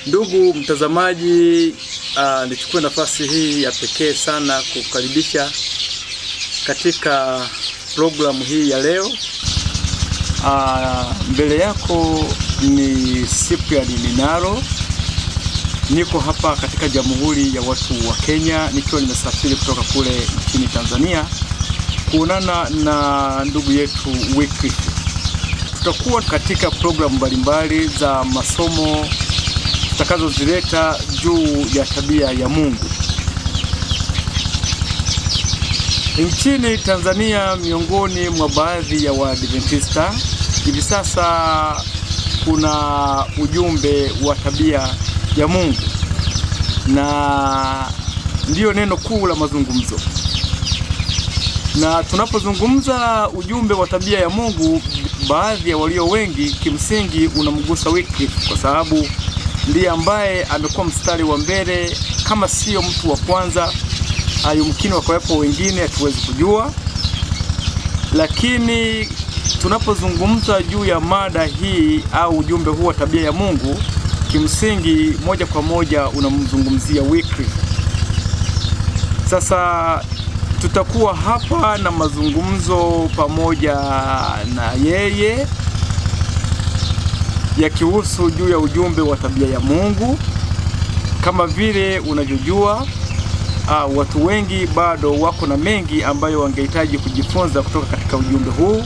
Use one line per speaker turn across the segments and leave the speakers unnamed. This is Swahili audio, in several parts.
Ndugu mtazamaji, nichukue nafasi hii ya pekee sana kukaribisha katika programu hii ya leo. Mbele yako ni Cyprian Minaro. Niko hapa katika Jamhuri ya Watu wa Kenya, nikiwa nimesafiri kutoka kule nchini Tanzania kuonana na ndugu yetu Wycliffe. Tutakuwa katika programu mbalimbali za masomo tutakazozileta juu ya tabia ya Mungu. Nchini Tanzania, miongoni mwa baadhi ya Waadventista, hivi sasa kuna ujumbe wa tabia ya Mungu, na ndiyo neno kuu la mazungumzo. Na tunapozungumza ujumbe wa tabia ya Mungu, baadhi ya walio wengi kimsingi unamgusa Wycliffe, kwa sababu ndiye ambaye amekuwa mstari wa mbele, kama sio mtu wa kwanza. Yumkini wakawepo wengine, hatuwezi kujua. Lakini tunapozungumza juu ya mada hii au ujumbe huu wa tabia ya Mungu, kimsingi moja kwa moja unamzungumzia Wycliffe. Sasa tutakuwa hapa na mazungumzo pamoja na yeye yakihusu juu ya ujumbe wa tabia ya Mungu. Kama vile unavyojua, watu wengi bado wako na mengi ambayo wangehitaji kujifunza kutoka katika ujumbe huu.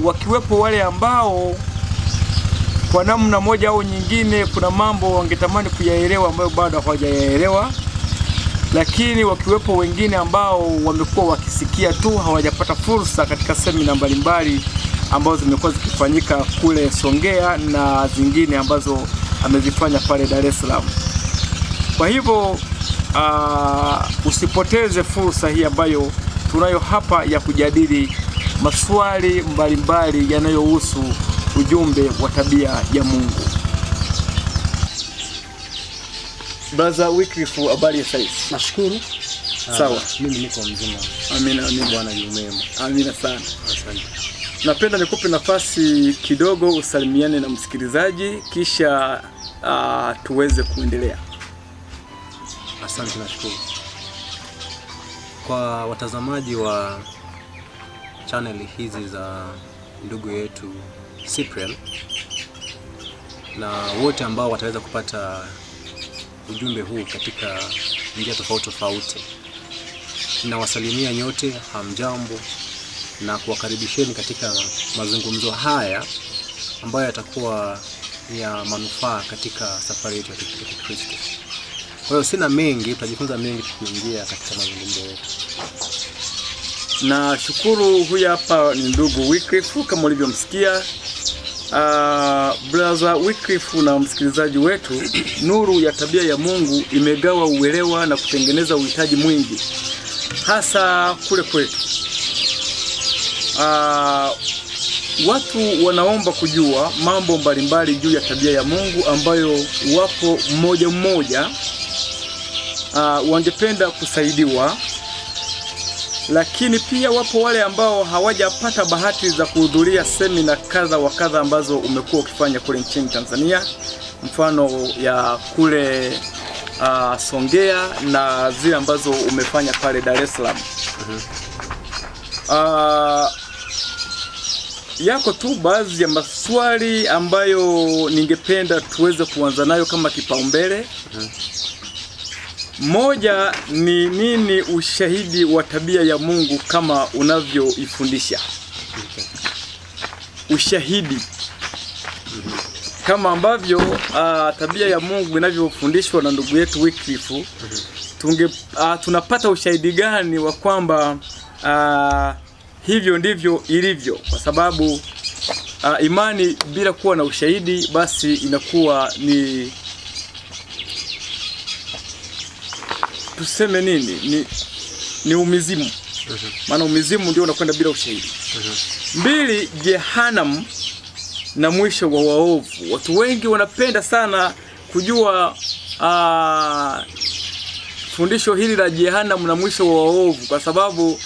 Wakiwepo wale ambao kwa namna moja au nyingine kuna mambo wangetamani kuyaelewa ambayo bado hawajayaelewa, lakini wakiwepo wengine ambao wamekuwa wakisikia tu, hawajapata fursa katika semina mbalimbali ambazo zimekuwa zikifanyika kule Songea na zingine ambazo amezifanya pale Dar es Salaam. Kwa hivyo usipoteze fursa hii ambayo tunayo hapa ya kujadili maswali mbalimbali yanayohusu ujumbe wa tabia ya Mungu. Brother Wycliffe, habari ya saizi?
Nashukuru.
Sawa.
Mimi niko mzima.
Amina, amina.
Bwana yu mwema.
Amina sana.
Asante.
Napenda nikupe nafasi kidogo usalimiane na msikilizaji, kisha tuweze kuendelea.
Asante, nashukuru. Kwa watazamaji wa channel hizi za ndugu yetu Cyprian na wote ambao wataweza kupata ujumbe huu katika njia tofauti tofauti, ninawasalimia nyote, hamjambo, na kuwakaribisheni katika mazungumzo haya ambayo yatakuwa ya manufaa katika safari yetu ya Kristo. Kwa hiyo sina mengi, tutajifunza mengi tukiingia katika mazungumzo yetu.
Na shukuru, huyu hapa ni ndugu Wycliffe kama ulivyomsikia. Brother Wycliffe na msikilizaji wetu, nuru ya tabia ya Mungu imegawa uelewa na kutengeneza uhitaji mwingi, hasa kule kwetu. Watu wanaomba kujua mambo mbalimbali juu ya tabia ya Mungu ambayo wapo mmoja mmoja wangependa kusaidiwa, lakini pia wapo wale ambao hawajapata bahati za kuhudhuria semina kadha wa kadha ambazo umekuwa ukifanya kule nchini Tanzania, mfano ya kule Songea na zile ambazo umefanya pale Dar es Salaam. Yako tu baadhi ya maswali ambayo ningependa tuweze kuanza nayo kama kipaumbele. Moja ni nini ushahidi wa tabia ya Mungu kama unavyoifundisha? Ushahidi kama ambavyo tabia ya Mungu inavyofundishwa na ndugu yetu Wycliffe, tunapata ushahidi gani wa kwamba hivyo ndivyo ilivyo? Kwa sababu imani bila kuwa na ushahidi basi inakuwa ni, tuseme nini, ni umizimu. Maana umizimu ndio unakwenda bila ushahidi. Mbili, Jehanamu na mwisho wa waovu. Watu wengi wanapenda sana kujua fundisho hili la Jehanamu na mwisho wa waovu, kwa sababu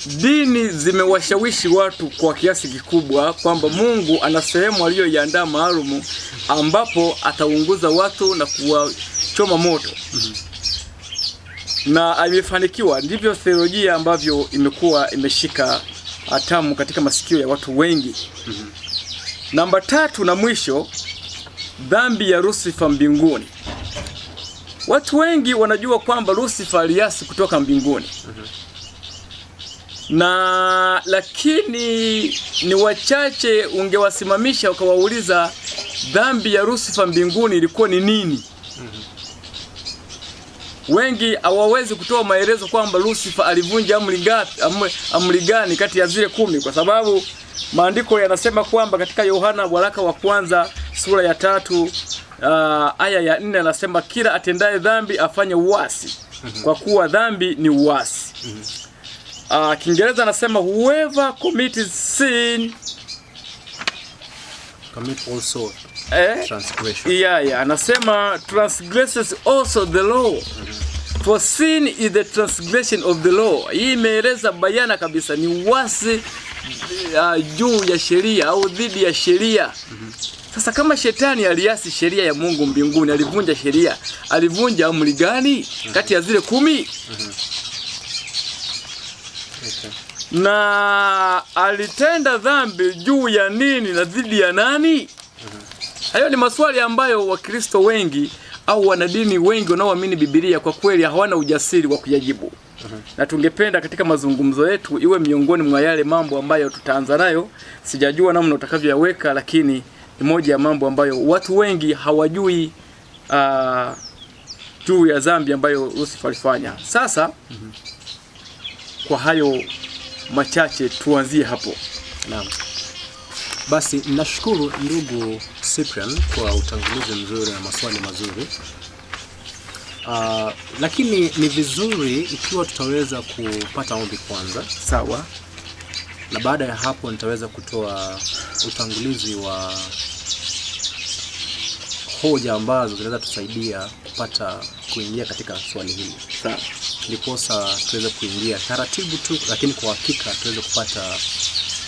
dini zimewashawishi watu kwa kiasi kikubwa kwamba Mungu ana sehemu aliyoiandaa maalum ambapo ataunguza watu na kuwachoma moto. Na amefanikiwa. Ndivyo theolojia ambavyo imekuwa imeshika hatamu katika masikio ya watu wengi. Namba 3 na mwisho, dhambi ya Lucifer mbinguni. Watu wengi wanajua kwamba Lucifer aliasi kutoka mbinguni. Na lakini ni wachache ungewasimamisha ukawauliza dhambi ya Lucifer mbinguni ilikuwa ni nini? Wengi hawawezi kutoa maelezo kwamba Lucifer alivunja amri gani kati ya zile 10, kwa sababu maandiko yanasema kwamba katika Yohana waraka wa kwanza sura ya 3 aya ya 4 anasema kila atendaye dhambi afanye uasi, kwa kuwa dhambi ni uasi. Kiingereza anasema whoever commits sin
commit also transgression.
Anasema transgresses also the law. For sin is the transgression of the law. Hii imeeleza bayana kabisa ni uasi juu ya sheria au dhidi ya sheria. Sasa kama shetani aliasi sheria ya Mungu mbinguni, alivunja sheria, alivunja amri gani kati ya zile 10? Na alitenda dhambi juu ya nini na dhidi ya nani? Hayo ni maswali ambayo Wakristo wengi au wanadini wengi wanaoamini Biblia kwa kweli hawana ujasiri wa kuyajibu. Na tungependa katika mazungumzo yetu iwe miongoni mwa yale mambo ambayo tutaanza nayo. Sijajua namna utakavyoyaweka, lakini ni moja ya mambo ambayo watu wengi hawajui juu ya dhambi ambayo Lucifer alifanya. Sasa kwa hayo machache tuanzie hapo.
Naam. Basi nashukuru ndugu Cyprian kwa utangulizi mzuri na maswali mazuri. Lakini ni vizuri ikiwa tutaweza kupata ombi kwanza.
Sawa.
Na baada ya hapo nitaweza kutoa utangulizi wa hoja ambazo zinaweza tusaidia kupata kuingia katika swali hili.
Sawa.
Ndiposa tuweze kuingia taratibu tu, lakini kwa hakika tuweze kupata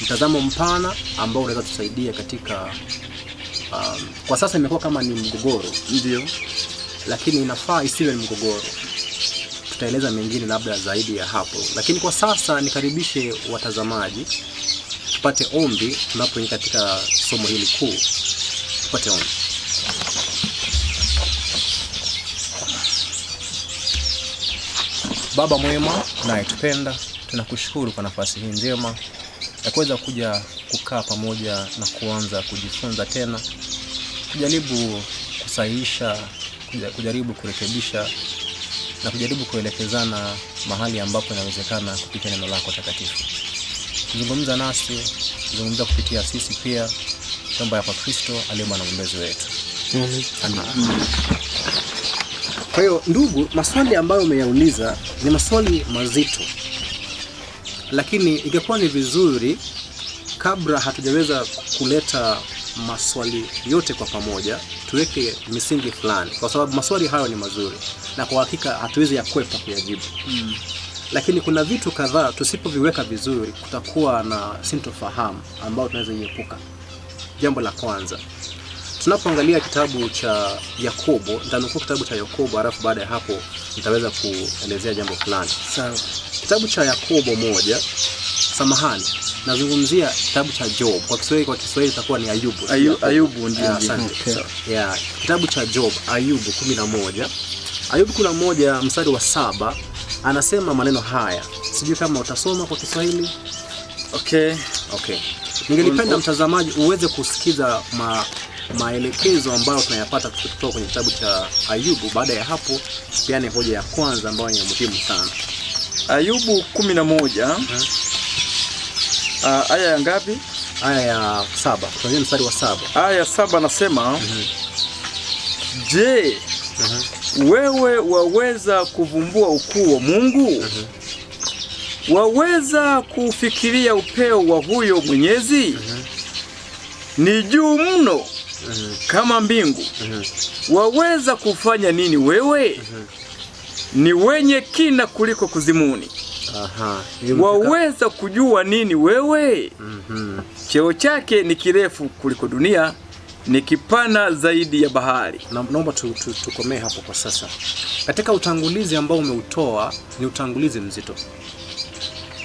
mtazamo mpana ambao unaweza tusaidia katika kwa sasa imekuwa kama ni mgogoro,
ndio,
lakini inafaa isiwe ni mgogoro. Tutaeleza mengine labda zaidi ya hapo, lakini kwa sasa nikaribishe watazamaji tupate ombi tunapoingia katika somo hili kuu. Tupate ombi. Baba mwema na tupenda, tunakushukuru kwa nafasi hii njema ya kuweza kuja kukaa pamoja na kuanza kujifunza tena, kujaribu kusahihisha, kujaribu kurekebisha na kujaribu kuelekezana mahali ambapo inawezekana kupitia neno lako takatifu. Zungumza nasi, zungumza kupitia sisi pia, tuomba ya kwa Kristo aliye Bwana mwombezi wetu. Amen. Kwa hiyo ndugu, maswali ambayo umeyauliza ni maswali mazito, lakini ingekuwa ni vizuri kabla hatujaweza kuleta maswali yote kwa pamoja tuweke misingi fulani, kwa sababu maswali hayo ni mazuri na kwa hakika hatuwezi yakwepa kuyajibu. Lakini kuna vitu kadhaa tusipoviweka vizuri kutakuwa na sintofahamu ambao tunaweza iepuka. Jambo la kwanza, tunapoangalia kitabu cha Yakobo, nitanukuu kitabu cha Yakobo alafu baada ya hapo nitaweza kuelezea jambo fulani.
Sawa.
Kitabu cha Yakobo 1, samahani, nazungumzia kitabu cha Job. Kwa Kiswahili itakuwa ni Ayubu.
Ayubu ndio.
Okay. Yeah, kitabu cha Job, Ayubu 11. Ayubu 11 mstari wa 7 anasema maneno haya. Sijui kama utasoma kwa Kiswahili.
Okay.
Ningelipenda mtazamaji uweze kusikiza maelekezo ambayo tunayapata kutoka kwenye kitabu cha Ayubu. Baada ya hapo tupiane hoja ya kwanza ambayo ni muhimu sana.
Ayubu 11. Aya ya ngapi?
Aya ya 7. Tuanze mstari wa 7.
Aya ya 7 nasema, je, wewe waweza kuvumbua ukuu wa Mungu? Waweza kufikiria upeo wa huyo Mwenyezi? Ni juu mno kama mbingu. Waweza kufanya nini wewe? Ni wenye kina kuliko kuzimuni. Waweza kujua nini wewe? Cheo chake ni kirefu kuliko dunia, ni kipana zaidi ya bahari.
Naomba tukomee hapo kwa sasa. Katika utangulizi ambao umeutoa ni utangulizi mzito,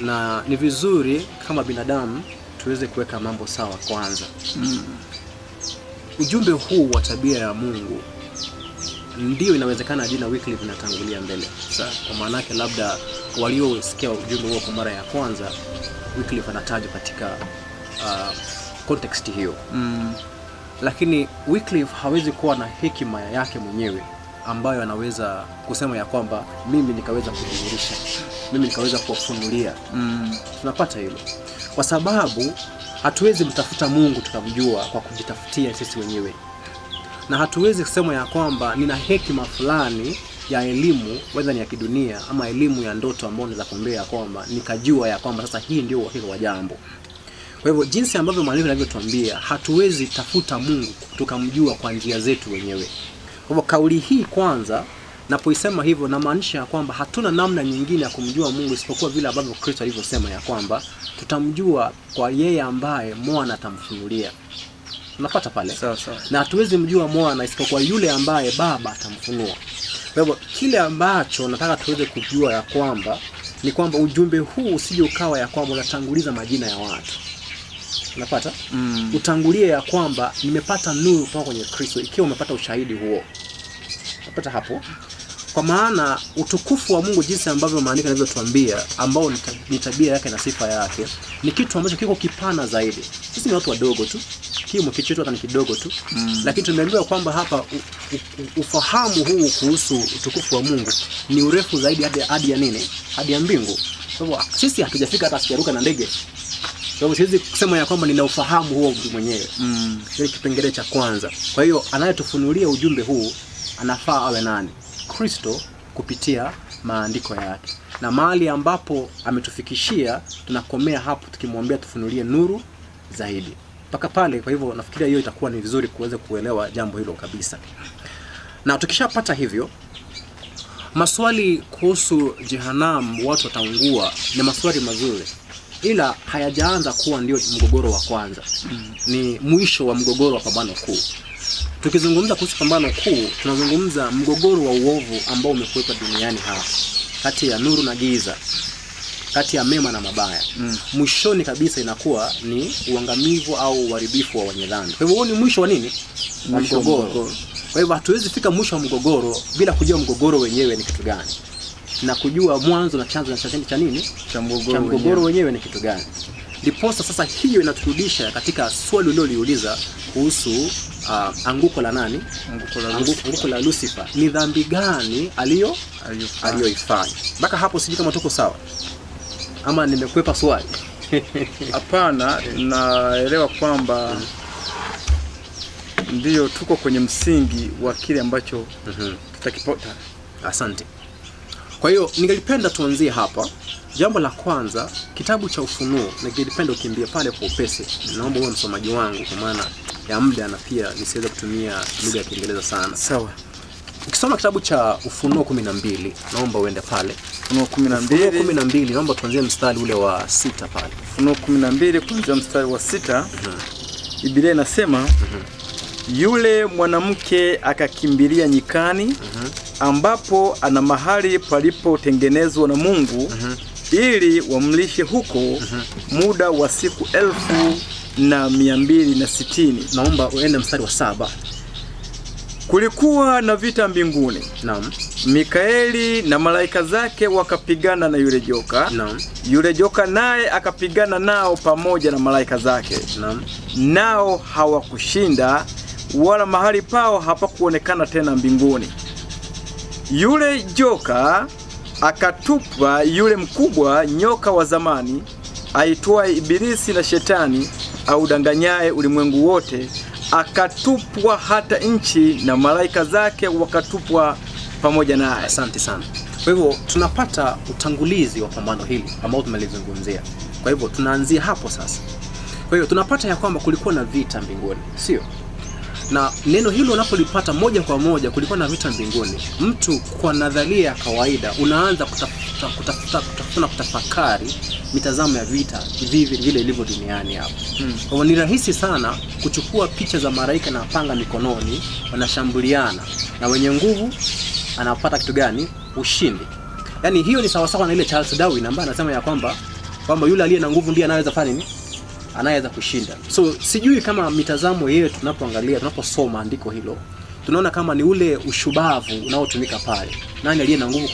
na ni vizuri kama binadamu tuweze kuweka mambo sawa kwanza. Ujumbe huu wa tabia ya Mungu ndio inawezekana jina Wycliffe linatangulia mbele. Kwa maana yake labda waliosikia ujumbe huo kwa mara ya kwanza, Wycliffe anatajwa katika context hiyo. Lakini Wycliffe hawezi kuwa na hekima yake mwenyewe ambayo anaweza kusema ya kwamba mimi nikaweza kudhihirisha, mimi nikaweza kuwafunulia. Tunapata hilo kwa sababu hatuwezi mtafuta Mungu tukamjua kwa kujitafutia sisi wenyewe, na hatuwezi kusema ya kwamba nina hekima fulani ya elimu, whether ni ya kidunia ama elimu ya ndoto ambayo naweza kuambia kwamba nikajua ya kwamba sasa hii ndio uhakika wa jambo. Kwa hivyo jinsi ambavyo maandiko yanavyotuambia, hatuwezi tafuta Mungu tukamjua kwa njia zetu wenyewe. Kwa hivyo kauli hii kwanza, napoisema hivyo na maanisha ya kwamba hatuna namna nyingine ya kumjua Mungu isipokuwa vile ambavyo Kristo alivyosema ya kwamba tutamjua kwa yeye ambaye Mwana atamfunulia. Unapata pale?
Sawa.
Na hatuwezi mjua Mwana isipokuwa yule ambaye Baba atamfunua. Kwa hivyo kile ambacho nataka tuweze kujua ya kwamba ni kwamba ujumbe huu usije ukawa ya kwamba unatanguliza majina ya watu. Unapata? Utangulie ya kwamba nimepata nuru kutoka kwenye Kristo, ikiwa umepata ushahidi huo. Unapata hapo? Kwa maana utukufu wa Mungu jinsi ambavyo maandiko yanavyotuambia, ambao ni tabia yake na sifa yake, ni kitu ambacho kiko kipana zaidi. Sisi ni watu wadogo tu. Kimo kichetu hata ni kidogo tu. Lakini tumeambiwa kwamba hapa ufahamu huu kuhusu utukufu wa Mungu ni urefu zaidi hadi ya nini? Hadi ya mbingu. Kwa hivyo sisi hatujafika hata sijaruka na ndege. Kwa hivyo siwezi kusema ya kwamba nina ufahamu huo mwenyewe. Ni kipengele cha kwanza. Kwa hiyo anayetufunulia ujumbe huu anafaa awe nani? Kristo kupitia maandiko yake. Na mahali ambapo ametufikishia tunakomea hapo tukimwambia tufunulie nuru zaidi. Mpaka pale. Kwa hivyo nafikiria hiyo itakuwa ni vizuri kuweza kuelewa jambo hilo kabisa. Na tukishapata hivyo, maswali kuhusu jehanamu watu wataungua ni maswali mazuri, ila hayajaanza kuwa ndio mgogoro wa kwanza. Ni mwisho wa mgogoro wa pambano kuu. Tukizungumza kuhusu pambano kuu, tunazungumza mgogoro wa uovu ambao umekuwepo duniani hapa, kati ya nuru na giza, kati ya mema na mabaya. Mwishoni kabisa inakuwa ni uangamivu au uharibifu wa wenye dhambi. Kwa hivyo huo ni mwisho wa nini? Wa mgogoro. Kwa hivyo hatuwezi fika mwisho wa mgogoro bila kujua mgogoro wenyewe ni kitu gani, na kujua mwanzo na chanzo na cha nini cha mgogoro wenyewe ni kitu gani. Ndiposa sasa hiyo inaturudisha katika swali uliloliuliza kuhusu anguko la nani? Anguko la Lucifer. Ni dhambi gani aliyoifanya? Mpaka hapo sijui kama tuko sawa ama nimekwepa swali.
Hapana, naelewa kwamba ndio tuko kwenye msingi wa kile ambacho tutakipota.
Asante. Kwa hiyo ningelipenda tuanzie hapa. Jambo la kwanza, kitabu cha Ufunuo, ningelipenda ukimbie pale kwa upesi. Naomba uwe msomaji wangu kwa maana ya muda na pia nisiweze kutumia lugha ya Kiingereza sana.
Sawa.
Ukisoma kitabu cha Ufunuo 12, naomba uende pale.
Ufunuo 12,
naomba tuanzie mstari ule wa 6 pale.
Ufunuo 12 kuanzia mstari wa 6. Biblia inasema yule mwanamke akakimbilia nyikani, ambapo ana mahali palipotengenezwa na Mungu, ili wamlishe huko muda wa siku 1260.
Naomba uende mstari wa 7.
Kulikuwa na vita mbinguni.
Naam.
Mikaeli na malaika zake wakapigana na yule joka.
Naam.
Yule joka naye akapigana nao pamoja na malaika zake.
Naam.
Nao hawakushinda, wala mahali pao hapakuonekana tena mbinguni. Yule joka akatupa yule mkubwa nyoka wa zamani, aitwaye Ibilisi na Shetani, audanganyaye ulimwengu wote, akatupwa hata nchi, na malaika zake wakatupwa pamoja naye.
Asante sana. Kwa hivyo tunapata utangulizi wa pambano hili ambao tumelizungumzia. Kwa hivyo tunaanzia hapo sasa. Kwa hiyo tunapata ya kwamba kulikuwa na vita mbinguni, sio? Na neno hilo unapolipata moja kwa moja kulikuwa na vita mbinguni, mtu kwa nadharia ya kawaida unaanza kutafakari mitazamo ya vita vile ilivyo duniani hapo. Kwa ni rahisi sana kuchukua picha za malaika na panga mikononi wanashambuliana na wenye nguvu anapata kitu gani? Ushindi. Yaani hiyo ni sawa sawa na ile Charles Darwin ambaye anasema ya kwamba yule aliye na nguvu ndiye anaweza fanya nini? Anaweza kushinda. So sijui kama mitazamo yetu tunapoangalia, tunaposoma andiko hilo, tunaona kama ni ule ushubavu unaotumika pale. Nani aliye na nguvu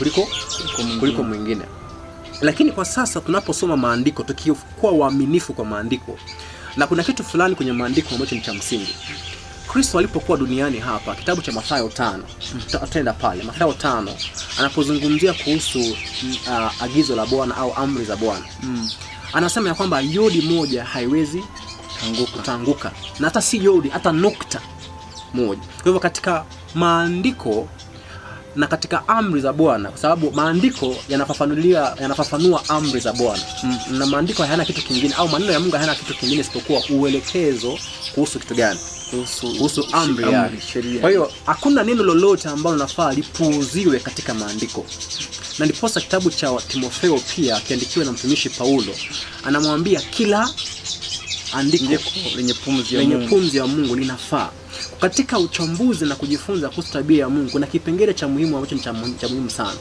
kuliko mwingine? Lakini kwa sasa tunaposoma maandiko, tukikuwa waaminifu kwa maandiko, na kuna kitu fulani kwenye maandiko ambacho ni cha msingi. Kristo alipokuwa duniani hapa, kitabu cha Mathayo 5, tutaenda pale Mathayo 5 anapozungumzia kuhusu agizo la Bwana au amri za Bwana. Anasema ya kwamba yodi moja haiwezi kutanguka, na hata si yodi, hata nukta moja. Kwa hivyo katika maandiko na katika amri za Bwana, kwa sababu maandiko yanafafanua amri za Bwana, na maandiko hayana kitu kingine, au maneno ya Mungu hayana kitu kingine isipokuwa uelekezo kuhusu kitu gani? Kuhusu amri ya sheria. Kwa hiyo hakuna neno lolote ambalo linafaa lipuuziwe katika maandiko. Na ndiposa kitabu cha Timotheo pia kiandikiwa na mtumishi Paulo anamwambia kila andiko lenye pumzi ya Mungu linafaa. Katika uchambuzi na kujifunza kuhusu tabia ya Mungu kuna kipengele cha muhimu ambacho ni cha muhimu sana,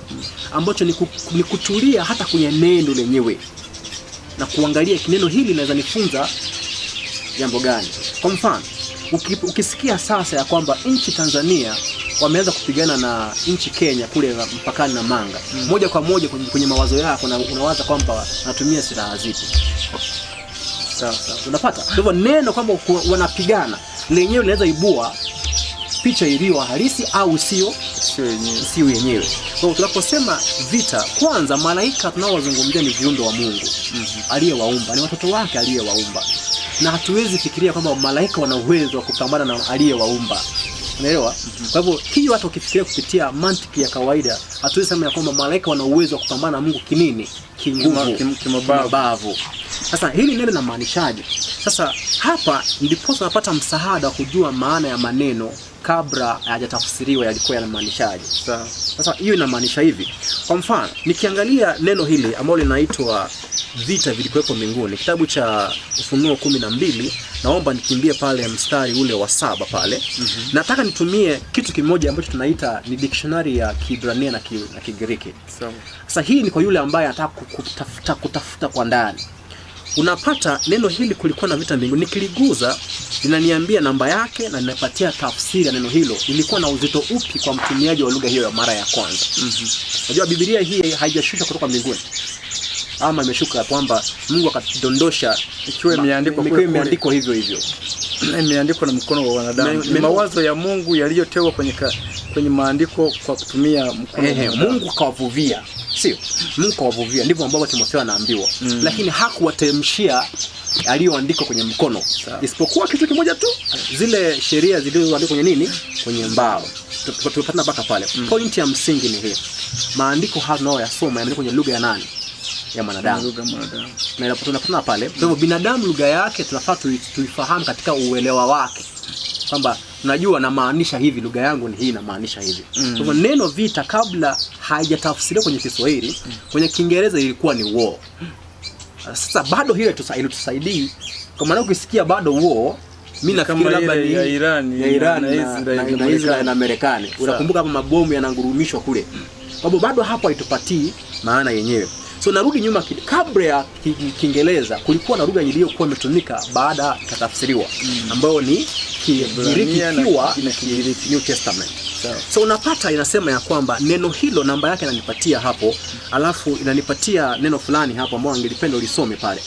ambacho ni kutulia hata kwenye neno lenyewe na kuangalia neno hili linaweza nifunza jambo gani. Kwa mfano, ukisikia sasa ya kwamba nchi Tanzania wameanza kupigana na nchi Kenya kule mpakani na Manga, moja kwa moja kwenye mawazo yako unawaza kwamba wanatumia silaha zipi. Sawa. Unapata? Kwa hivyo neno kwamba wanapigana lenyewe linaweza ibua picha iliyo halisi au sio yenyewe. Kwa hiyo tunaposema vita, kwanza malaika tunaowazungumzia ni viumbe wa Mungu aliyewaumba, ni watoto wake aliyewaumba. Na hatuwezi fikiria kwamba malaika wana uwezo wa kupambana na aliyewaumba. Unaelewa? Kwa hivyo hiyo hata ukifikiria kupitia mantiki ya kawaida, hatuwezi sema ya kwamba malaika wana uwezo wa kupambana na Mungu kinini? Kinguvu, kimabavu. Sasa hili neno linamaanishaje? Sasa hapa ndipo tunapata msaada wa kujua maana ya maneno kabla hayajatafsiriwa yalikuwa yanamaanishaje. Sasa hiyo inamaanisha hivi. Kwa mfano, nikiangalia neno hili ambalo linaitwa vita vilikuwepo mbinguni, kitabu cha Ufunuo 12, naomba nikimbie pale mstari ule wa 7 pale. Nataka nitumie kitu kimoja ambacho tunaita ni dictionary ya Kiebrania na Kigiriki. Sasa hii ni kwa yule ambaye anataka kutafuta kwa ndani. Unapata neno hili kulikuwa na vita mbinguni. Nikiliguza linaniambia namba yake na ninapatia tafsiri ya neno hilo ilikuwa na uzito upi kwa mtumiaji wa lugha hiyo ya mara ya kwanza. Unajua Biblia hii haijashuka kutoka mbinguni, ama imeshuka kwamba Mungu akadondosha ikiwa imeandikwa hivyo. Imeandikwa na mkono wa wanadamu. Ni mawazo ya Mungu yaliyotewa kwenye maandiko kwa kutumia mkono. Mungu kawavuvia. Sio? Mungu kawavuvia, ndivyo ambavyo Timotheo anaambiwa. Lakini hakuwateremshia aliyoandikwa kwenye mkono. Isipokuwa kitu kimoja tu, zile sheria zilizoandikwa kwenye nini? Kwenye mbao. Tupatana mpaka pale. Point ya msingi ni hii. Maandiko haya tunayoyasoma yameandikwa kwenye lugha ya nani? Ya mwanadamu. Na tunapatana pale. Kwa hivyo binadamu lugha yake tunafaa tuifahamu katika uelewa wake. Kwamba unajua na maanisha hivi, lugha yangu ni hii inamaanisha hivi. Kwa hivyo neno vita kabla haijatafsiriwa kwenye Kiswahili, kwenye Kiingereza ilikuwa ni war. Sasa bado hiyo itusaidii, kwa maana ukisikia bado war, mimi nafikiri labda ni ya Iran na Israel na Marekani. Unakumbuka hapa mabomu yanangurumishwa kule. Kwa hivyo bado hapo haitupatii maana yenyewe. So narudi nyuma, kabla ya Kiingereza kulikuwa na lugha iliyokuwa imetumika baada ikatafsiriwa, ambayo ni Kigiriki na New Testament. So unapata inasema ya kwamba neno hilo namba yake inanipatia hapo, alafu inanipatia neno fulani hapo ambao angelipenda ulisome pale.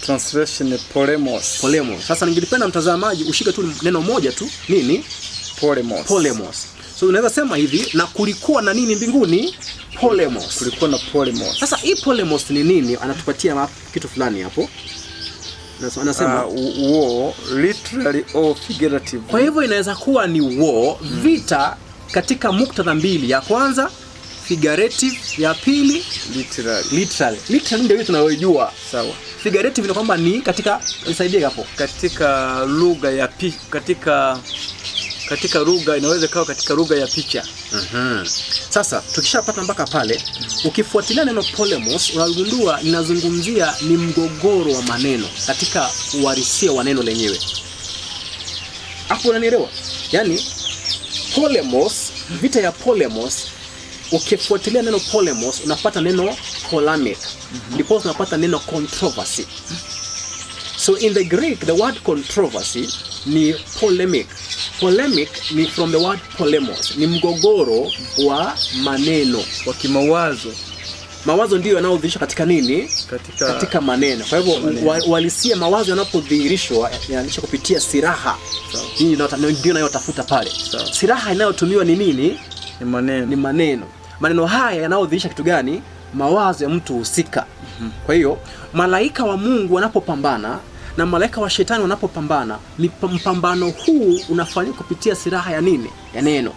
Translation polemos. Sasa ningelipenda mtazamaji ushike tu neno moja tu, nini? Polemos. So unaweza sema hivi, na kulikuwa na nini mbinguni? Polemos. Kulikuwa na polemos. Sasa hii polemos ni nini? Anatupatia kitu fulani hapo. Anasema war literally or figurative. Kwa hivyo inaweza kuwa ni war, vita katika muktadha mbili. Ya kwanza figurative, ya pili literally ndio hiyo tunayojua. Sawa. Figurative ni kwamba ni katika, nisaidie hapo, katika lugha ya katika
katika lugha, inaweza kawa katika lugha ya picha.
Sasa tukishapata mpaka pale, ukifuatilia neno polemos unagundua linazungumzia ni mgogoro wa maneno katika uhalisia wa neno lenyewe. Hapo unanielewa? Yaani polemos, vita ya polemos, ukifuatilia neno polemos unapata neno polemic. Ndipo unapata neno controversy. So in the Greek the word controversy ni polemic. Polemic ni from the word polemos, ni mgogoro wa maneno,
wa kimawazo.
Mawazo ndio yanayodhihirishwa katika nini? Katika maneno. Kwa hivyo walisia mawazo yanapodhihirishwa yananisha kupitia silaha. Hii ndio inayotafuta pale. Silaha inayotumiwa ni nini? Ni maneno. Maneno haya yanayodhihirisha kitu gani? Mawazo ya mtu husika. Kwa hiyo malaika wa Mungu wanapopambana na malaika wa shetani wanapopambana, mpambano huu unafanyika kupitia silaha ya nini? Ya neno.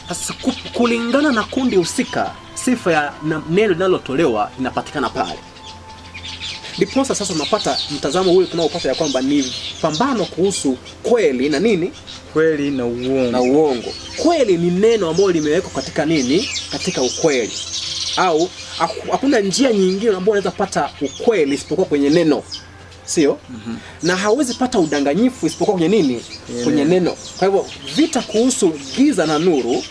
Sasa kulingana na kundi husika, sifa ya neno linalotolewa inapatikana pale. Ndipo sasa unapata mtazamo ule tunaopata ya kwamba ni pambano kuhusu kweli na nini?
Kweli na uongo.
Na uongo. Kweli ni neno ambalo limewekwa katika nini? Katika ukweli. Au hakuna njia nyingine ambayo unaweza pata ukweli isipokuwa kwenye neno. Sio? Na hauwezi pata udanganyifu isipokuwa kwenye nini? Kwenye neno. Kwa hivyo vita kuhusu giza na nuru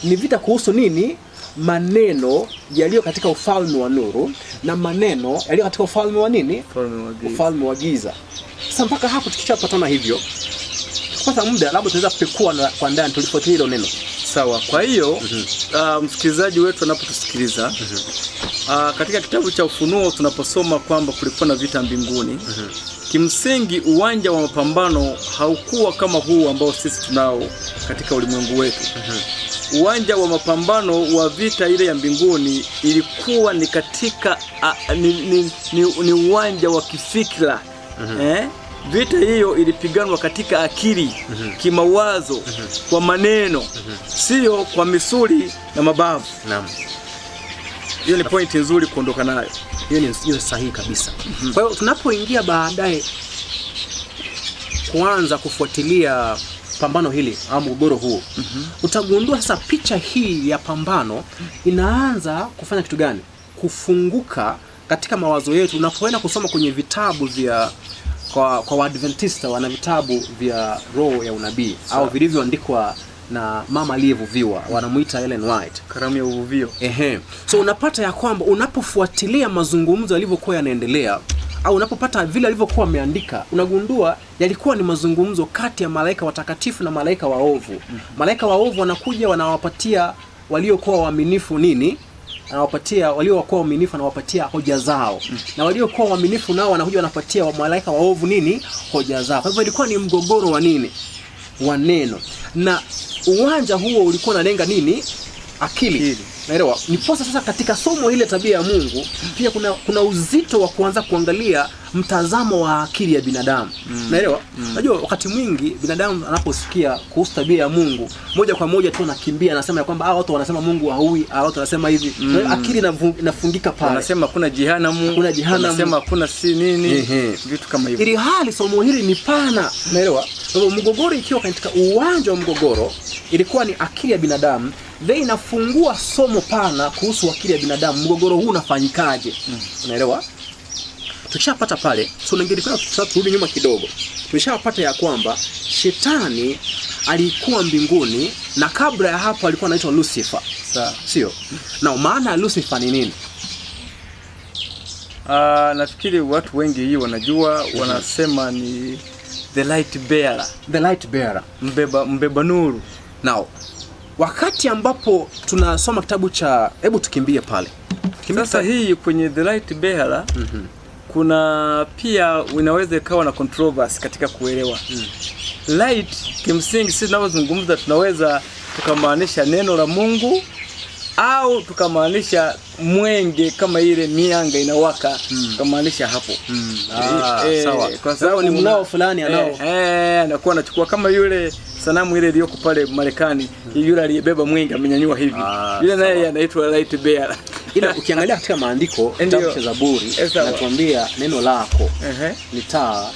ni vita kuhusu nini? Maneno yaliyo katika ufalme wa nuru na maneno yaliyo katika ufalme wa nini? Ufalme wa giza. Sasa mpaka hapo tukishapatana hivyo, tukipata muda labda tunaweza kupekua kwa ndani tulifuatilia hilo neno.
Sawa. Kwa hiyo msikilizaji wetu anapotusikiliza, katika kitabu cha Ufunuo tunaposoma kwamba kulikuwa na vita mbinguni, kimsingi uwanja wa mapambano haukuwa kama huu ambao sisi tunao katika ulimwengu wetu. Uwanja wa mapambano wa vita ile ya mbinguni ilikuwa ni katika ni uwanja wa kifikra. Vita hiyo ilipiganwa katika akili, kimawazo, kwa maneno, sio kwa misuli na mabavu.
Naam.
Hiyo ni point nzuri kuondoka nayo.
Hiyo sahihi kabisa. Kwa hiyo tunapoingia baadaye kuanza kufuatilia pambano hili au mgogoro huu, utagundua sasa picha hii ya pambano inaanza kufanya kitu gani? Kufunguka katika mawazo yetu. Unapoenda kusoma kwenye vitabu vya kwa Waadventista, wana vitabu vya roho ya unabii au vilivyoandikwa na mama aliyevuviwa, wanamuita Ellen White,
karamu ya uvuvio.
So unapata ya kwamba unapofuatilia mazungumzo yalivyokuwa yanaendelea au unapopata vile alivyokuwa ameandika, unagundua yalikuwa ni mazungumzo kati ya malaika watakatifu na malaika waovu. Malaika waovu wanakuja wanawapatia waliokuwa waaminifu nini? Anawapatia waliokuwa waaminifu, anawapatia hoja zao. Na waliokuwa waaminifu nao wanakuja wanapatia wa malaika waovu nini? Hoja zao. Kwa hivyo ilikuwa ni mgogoro wa nini? Wa neno. Na uwanja huo ulikuwa unalenga nini? Akili. Naelewa. Niposa sasa katika somo ile tabia ya Mungu pia kuna uzito wa kuanza kuangalia mtazamo wa akili ya binadamu. Naelewa? Unajua wakati mwingi binadamu anaposikia kuhusu tabia ya Mungu, moja kwa moja tu anakimbia, anasema ya kwamba watu wanasema Mungu haui, watu wanasema hivi. Akili inafungika pale.
Wanasema kuna jehanamu, wanasema kuna si nini, vitu kama hivyo.
Ili hali somo hili ni pana. Naelewa? Kwa hivyo mgogoro ikiwa katika uwanja wa mgogoro ilikuwa ni akili ya binadamu, inafungua somo pana kuhusu akili ya binadamu. Mgogoro huu unafanyikaje? Unaelewa? Tukishapata pale, so ningelipenda turudi nyuma kidogo. Tulishapata ya kwamba shetani alikuwa mbinguni na kabla ya hapo alikuwa anaitwa Lucifer. Sio? Na maana ya Lucifer ni nini?
Nafikiri watu wengi hii wanajua, wanasema ni the light bearer.
The light bearer,
mbeba nuru.
Now, wakati ambapo tunasoma kitabu cha, hebu tukimbie pale.
Sasa hii kwenye the light bearer kuna pia inaweza ikawa na controversy katika kuelewa. Light kimsingi sisi tunapozungumza tunaweza tukamaanisha neno la Mungu au tukamaanisha mwenge kama ile mianga inawaka, tukamaanisha hapo.
Sawa. Kwa sababu ni mnao fulani anao
anakuwa anachukua kama yule sanamu ile iliyoko pale Marekani, yule aliyebeba mwenge amenyanyua hivi. Yule naye anaitwa light bearer.
Ila ukiangalia katika maandiko kitabu cha Zaburi natuambia neno lako ni taa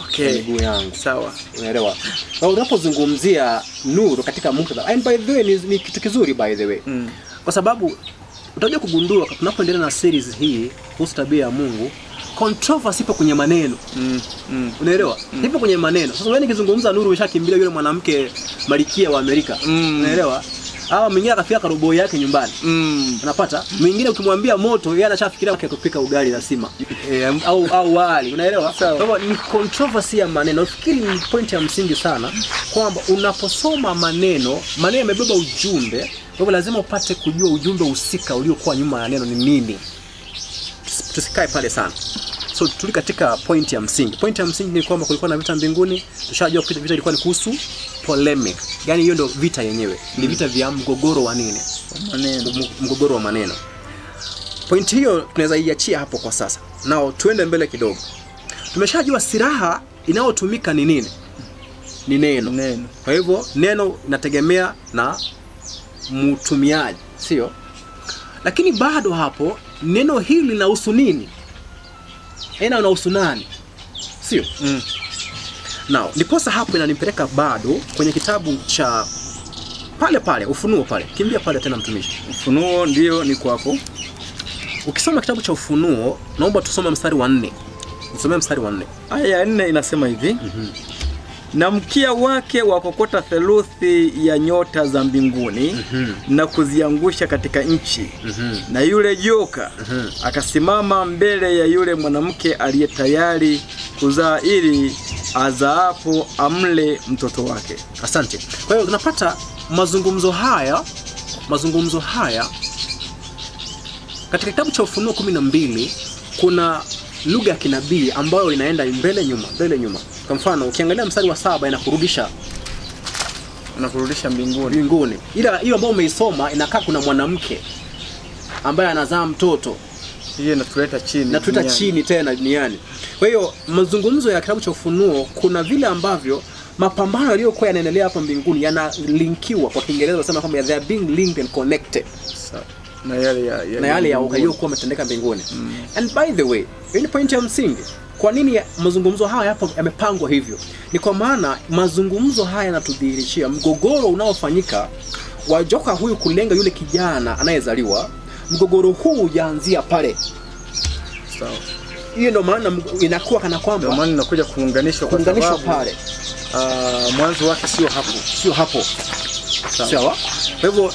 Okay.
Miguu yangu.
Sawa.
Unaelewa? Na unapozungumzia nuru katika muktadha, and by the way ni kitu kizuri by the way. Kwa sababu utakuja kugundua tunapoendelea na series hii kuhusu tabia ya Mungu, controversy ipo kwenye maneno. Unaelewa? Ipo kwenye maneno. Sasa wewe nikizungumza nuru umeshakimbilia yule mwanamke Malkia wa Amerika. Unaelewa? Hawa mwingine akafika robo yake nyumbani. Unapata? Mwingine ukimwambia moto yeye anashafikiria kupika ugali na sima. Au wali. Unaelewa? Kwa hivyo ni controversy ya maneno. Nafikiri ni point ya msingi sana kwamba unaposoma maneno yamebeba ujumbe. Kwa hivyo lazima upate kujua ujumbe husika uliokuwa nyuma ya neno ni nini. Tusikae pale sana. So tuli katika point ya msingi. Point ya msingi ni kwamba kulikuwa na vita mbinguni. Tushajua vita ilikuwa ni kuhusu polemic. Yaani hiyo ndio vita yenyewe. Ni vita vya mgogoro wa nini? Maneno. Mgogoro wa maneno. Point hiyo tunaweza iachia hapo kwa sasa. Nao tuende mbele kidogo. Tumeshajua silaha inayotumika ni nini? Ni neno. Kwa hivyo neno inategemea na mtumiaji, sio? Lakini bado hapo neno hili linahusu nini? Unahusu nani? Sio? Now, niposa hapo inanipeleka bado kwenye kitabu cha pale Ufunuo pale. Kimbia pale tena mtumishi.
Ufunuo ndio niko hapo.
Ukisoma kitabu cha Ufunuo, naomba tusome mstari wa 4. Nisomee mstari wa 4.
Aya ya 4 inasema hivi. Na mkia wake wakokota theluthi ya nyota za mbinguni na kuziangusha katika nchi. Na yule joka akasimama mbele ya yule mwanamke aliye tayari kuzaa ili azaapo amle mtoto wake.
Asante. Kwa hiyo tunapata mazungumzo haya katika kitabu cha Ufunuo 12. Kuna lugha ya kinabii ambayo inaenda mbele nyuma. Kwa mfano ukiangalia mstari wa 7 inakurudisha mbinguni. Ila hiyo ambayo umeisoma inakaa kuna mwanamke ambaye anazaa mtoto.
Hiyo inatuleta chini
tena duniani. Kwa hiyo mazungumzo ya kitabu cha Ufunuo kuna vile ambavyo mapambano yaliyokuwa yanaendelea hapa mbinguni yanalinkiwa, kwa Kiingereza wanasema kwamba they are being linked and connected.
Na yale
yaliyokuwa yametendeka mbinguni. And by the way, hii ni point ya msingi. Kwa nini mazungumzo haya hapo yamepangwa hivyo? Ni kwa maana mazungumzo haya yanatudhihirishia mgogoro unaofanyika wa joka huyu kulenga yule kijana anayezaliwa. Mgogoro huu huanzia pale.
Sawa.
Hiyo ndio maana inakuwa kana kwamba
ndio maana inakuja kuunganishwa
pale.
Mwanzo wake
sio hapo. Sawa? Kwa hivyo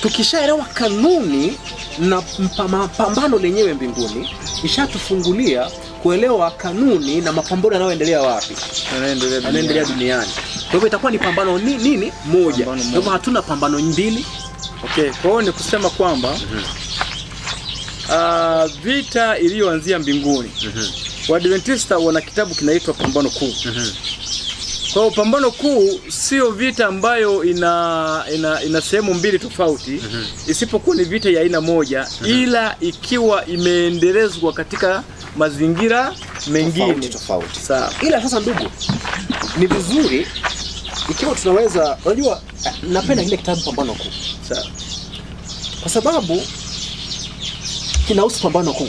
tukishaelewa kanuni na mapambano lenyewe mbinguni, ishatufungulia kuelewa kanuni na mapambano yanayoendelea wapi? Yanaendelea duniani. Kwa hivyo itakuwa ni pambano nini? Moja. Kwa hivyo hatuna pambano mbili.
Okay, kwa hiyo ni kusema kwamba vita iliyoanzia mbinguni. Waadventista wana kitabu kinaitwa Pambano Kuu. Kwa hiyo pambano kuu sio vita ambayo ina sehemu mbili tofauti, isipokuwa ni vita ya aina moja, ila ikiwa imeendelezwa katika mazingira mengine
tofauti.
Sawa.
Ila sasa ndugu, ni vizuri ikiwa tunaweza, unajua napenda kile kitabu Pambano Kuu.
Sawa.
Kwa sababu kinahusu pambano kuu.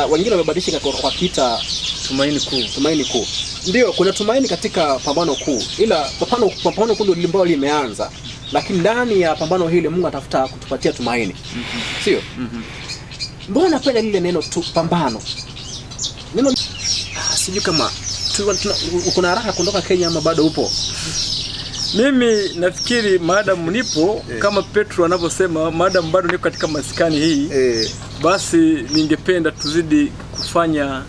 Wengine wamebadilisha kwa kita tumaini kuu. Ndio, kuna tumaini katika pambano kuu. Ila pambano kuu ndio ambalo limeanza. Lakini ndani ya pambano hili Mungu atafuta kutupatia tumaini. Sio? Mbona napenda lile neno tu pambano? Neno sijui kama uko na haraka kuondoka Kenya ama bado upo?
Mimi nafikiri maadamu nipo kama Petro anavyosema, maadamu bado niko katika maskani hii basi ningependa tuzidi kufanya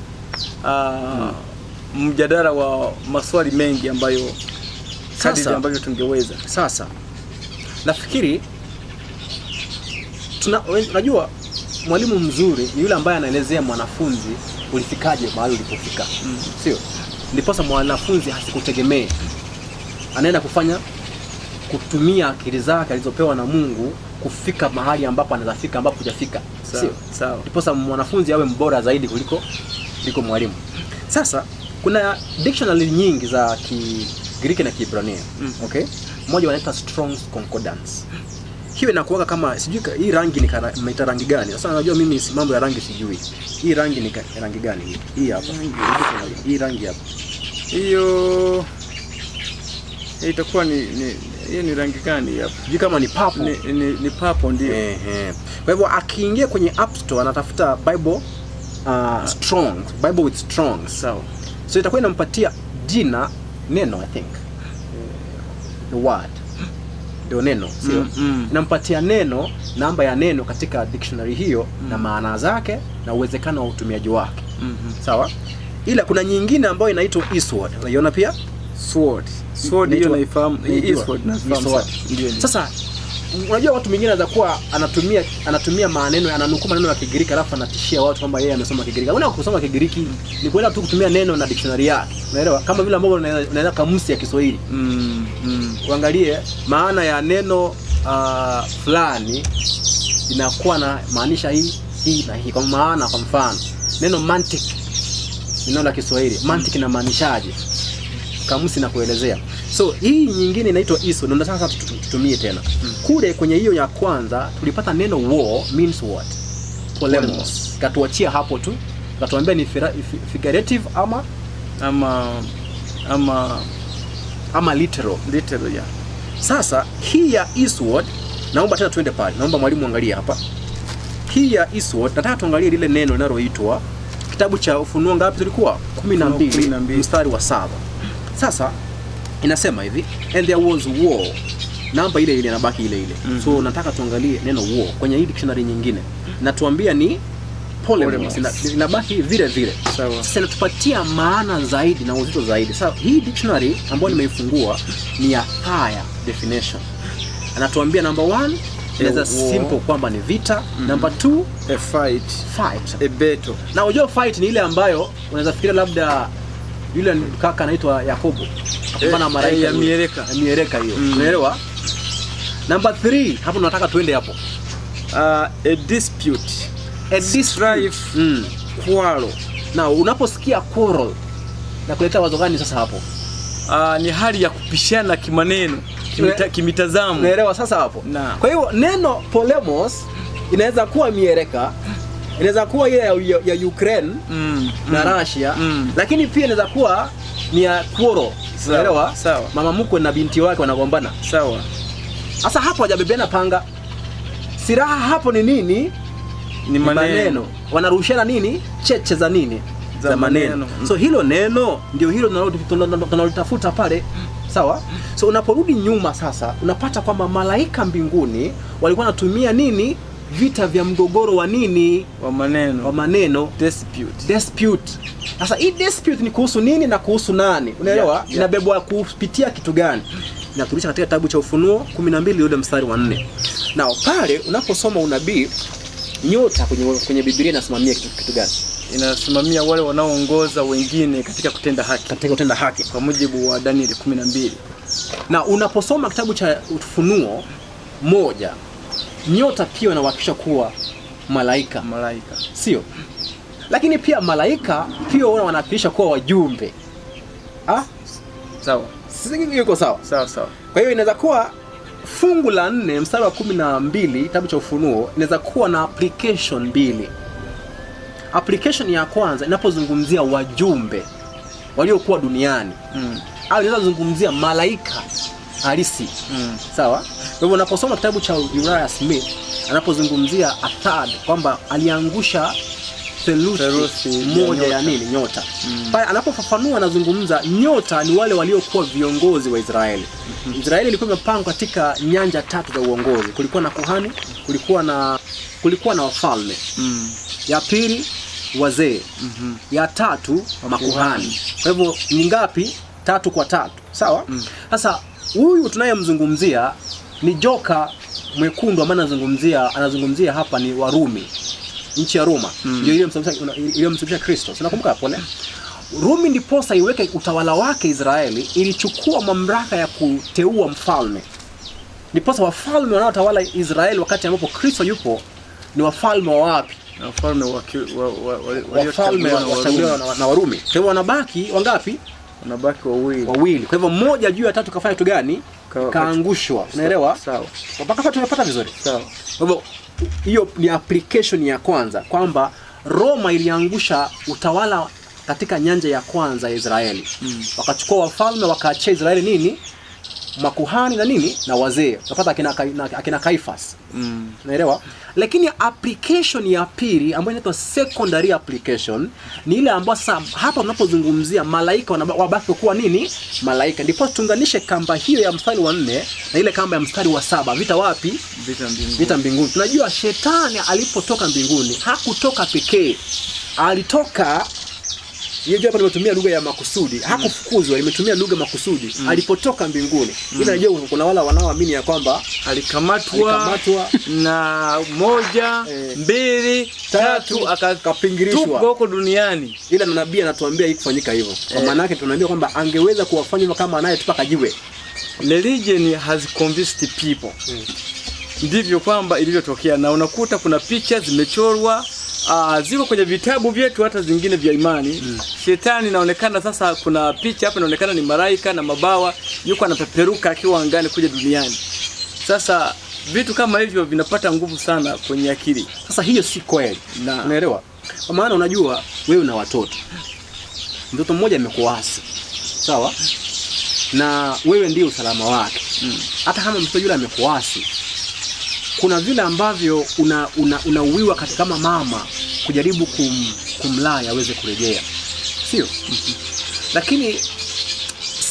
mjadala wa maswali mengi ambayo kadri ambavyo tungeweza.
Sasa nafikiri unajua mwalimu mzuri ni yule ambaye anaelezea mwanafunzi ulifikaje mahali ulipofika. Sio? Ndiposa mwanafunzi hasikutegemee. Anaenda kutumia akili zake alizopewa na Mungu kufika mahali ambapo anaweza fika ambapo hujafika. Sio?
Sawa.
Ndiposa mwanafunzi awe mbora zaidi kuliko mwalimu. Sasa kuna dictionary nyingi za Kigiriki na Kiebrania. Okay? Moja wanaita Strong's Concordance. hiyo inakuwa kama sijui hii rangi ni mnaita rangi gani. Sasa unajua mimi mambo ya rangi sijui. Hii rangi ni rangi gani hii? Hii hapa. Hii rangi hapa.
Hiyo itakuwa ni hiyo ni rangi gani hapa?
Sijui kama ni purple.
Ni purple ndio.
Kwa hivyo akiingia kwenye App Store anatafuta Bible strong, Bible with strong.
Sawa.
So itakuwa inampatia jina neno I think. The word. Ndio neno, sio? Inampatia neno, namba ya neno katika dictionary hiyo na maana zake na uwezekano wa utumiaji wake. Sawa? Ila kuna nyingine ambayo inaitwa eSword. Unaiona pia?
Sword hiyo naifahamu. eSword nafahamu.
Sasa unajua watu wengine anaweza kuwa anatumia maneno, ananukuu maneno ya Kigiriki alafu anatishia watu kwamba yeye amesoma Kigiriki. Unaona kusoma Kigiriki ni kwenda tu kutumia neno na dictionary yake. Unaelewa? Kama vile ambavyo unaweza kamusi ya Kiswahili. Uangalie maana ya neno fulani inakuwa na maanisha hii na hii. Kwa maana kwa mfano, neno mantiki neno la Kiswahili. Mantiki inamaanishaje? Kamusi na kuelezea. So hii nyingine inaitwa eSword, ndio sasa tutumie tena. Kule kwenye hiyo ya kwanza tulipata neno war means what? Polemos. Katuachia hapo tu. Katuambia ni figurative ama literal.
Literal, yeah.
Sasa hii ya eSword, naomba tena tuende pale. Naomba mwalimu angalie hapa. Hii ya eSword, nataka tuangalie lile neno linaloitwa kitabu cha Ufunuo ngapi tulikuwa? 12 mstari wa 7. Sasa inasema hivi, and there was war. Namba ile inabaki ile. So nataka tuangalie neno war kwenye hii dictionary nyingine. Na tuambia ni polemos. Inabaki vile vile.
Sawa.
Sasa natupatia maana zaidi na uzito zaidi. Sasa hii dictionary ambayo nimeifungua ni ya higher definition. Anatuambia number 1 inaweza simple kwamba ni vita, number 2
a fight, a battle.
Na unajua fight ni ile ambayo unaweza fikiria labda yule kaka anaitwa Yakobo akapambana na malaika
ya
Miereka hiyo. Unaelewa? Number 3 hapo tunataka tuende hapo.
A dispute, strife,
quarrel. Na unaposikia quarrel na kuleta wazo gani sasa hapo?
Ni hali ya kupishana kimaneno, kimitazamo.
Unaelewa sasa hapo? Kwa hiyo neno polemos inaweza kuwa Miereka, inaweza kuwa ile ya Ukraine na Russia, lakini pia inaweza kuwa ni ya quarrel. Unaelewa?
Sawa.
Mama mkwe na binti wake wanagombana.
Sawa.
Sasa hapo hajabebeana panga. Silaha hapo ni nini?
Ni maneno.
Wanarushana nini? Cheche za nini? Za maneno. So hilo neno ndio hilo tunalotafuta pale. Sawa? So unaporudi nyuma sasa unapata kwamba malaika mbinguni walikuwa wanatumia nini? Vita vya mgogoro wa nini? Wa maneno. Dispute. Sasa hii dispute ni kuhusu nini na kuhusu nani? Unaelewa? Inabebwa kupitia kitu gani? Inaturudisha katika kitabu cha Ufunuo 12 ule mstari wa 4. Na pale unaposoma unabii, nyota kwenye Biblia inasimamia kitu gani?
Inasimamia wale wanaoongoza wengine katika kutenda haki. Kwa mujibu wa Danieli 12.
Na unaposoma kitabu cha Ufunuo 1, nyota pia inawakilisha kuwa malaika. Sio? Lakini pia malaika pia wanawakilisha kuwa wajumbe.
Sawa.
Sisi yuko sawa.
Sawa.
Kwa hiyo inaweza kuwa fungu la 4 mstari wa 12 kitabu cha Ufunuo inaweza kuwa na application mbili. Application ya kwanza inapozungumzia wajumbe waliokuwa duniani. Au inaweza kuzungumzia malaika halisi. Sawa? Kwa hivyo unaposoma kitabu cha Uriah Smith anapozungumzia a third kwamba aliangusha theluthi moja ya nini? Nyota. Pale anapofafanua anazungumza nyota ni wale waliokuwa viongozi wa Israeli. Israeli ilikuwa imepangwa katika nyanja 3 za uongozi. Kulikuwa na kuhani, kulikuwa na wafalme. Ya pili wazee. Ya tatu makuhani. Kwa hivyo ni ngapi? 3 kwa 3. Sawa? Sasa huyu tunayemzungumzia ni joka mwekundu ambaye anazungumzia hapa ni Warumi. Nchi ya Roma ndio ile msababisha Kristo. Unakumbuka hapo ne? Rumi ndiposa iweke utawala wake Israeli, ilichukua mamlaka ya kuteua mfalme. Ndiposa wafalme wanaotawala Israeli wakati ambapo Kristo yupo ni wafalme wa wapi?
Wafalme
waliochaguliwa na Warumi. Kwa hivyo wanabaki wangapi?
Wanabaki wawili.
Kwa hivyo mmoja juu ya 3 kafanya kitu gani?
kaangushwa. Unaelewa?
Sawa.
Mpaka hapa tumepata vizuri.
Sawa.
Kwa hivyo hiyo ni application ya kwanza kwamba Roma iliangusha utawala katika nyanja ya kwanza ya Israeli. Wakachukua wafalme wakaachia Israeli nini? Makuhani na nini? Na wazee. Utapata akina Caiaphas. Unaelewa? Lakini application ya pili ambayo inaitwa secondary application ni ile ambayo sasa hapa tunapozungumzia malaika wabaki kuwa nini? Malaika. Ndipo tuunganishe kamba hiyo ya mstari wa 4 na ile kamba ya mstari wa 7. Vita wapi? Vita mbinguni. Tunajua shetani alipotoka mbinguni hakutoka pekee. Alitoka yeye hapa nimetumia lugha ya makusudi. Hakufukuzwa, nimetumia lugha makusudi. Alipotoka mbinguni. Ila najua kuna wala wanaoamini ya kwamba
alikamatwa na 1, 2, 3 akapingirishwa huko duniani.
Ila nabii anatuambia hii kufanyika hivyo. Kwa maana yake tunaambia kwamba angeweza kuwafanya kama anayetupa kajiwe.
Religion has convinced people. Ndivyo kwamba ilivyotokea, na unakuta kuna picha zimechorwa ziko kwenye vitabu vyetu hata zingine vya imani. Shetani inaonekana sasa, kuna picha hapa inaonekana ni malaika na mabawa yuko anapeperuka akiwa angani kuja duniani. Sasa vitu kama hivyo vinapata nguvu sana kwenye akili.
Sasa hiyo si kweli. Unaelewa? Kwa maana unajua wewe una watoto. Mtoto mmoja amekuasi. Sawa? Na wewe ndio usalama wake. Hata kama mtoto yule amekuasi, kuna vile ambavyo unauiwa kama mama kujaribu kumlaya aweze kurejea. Sio? Lakini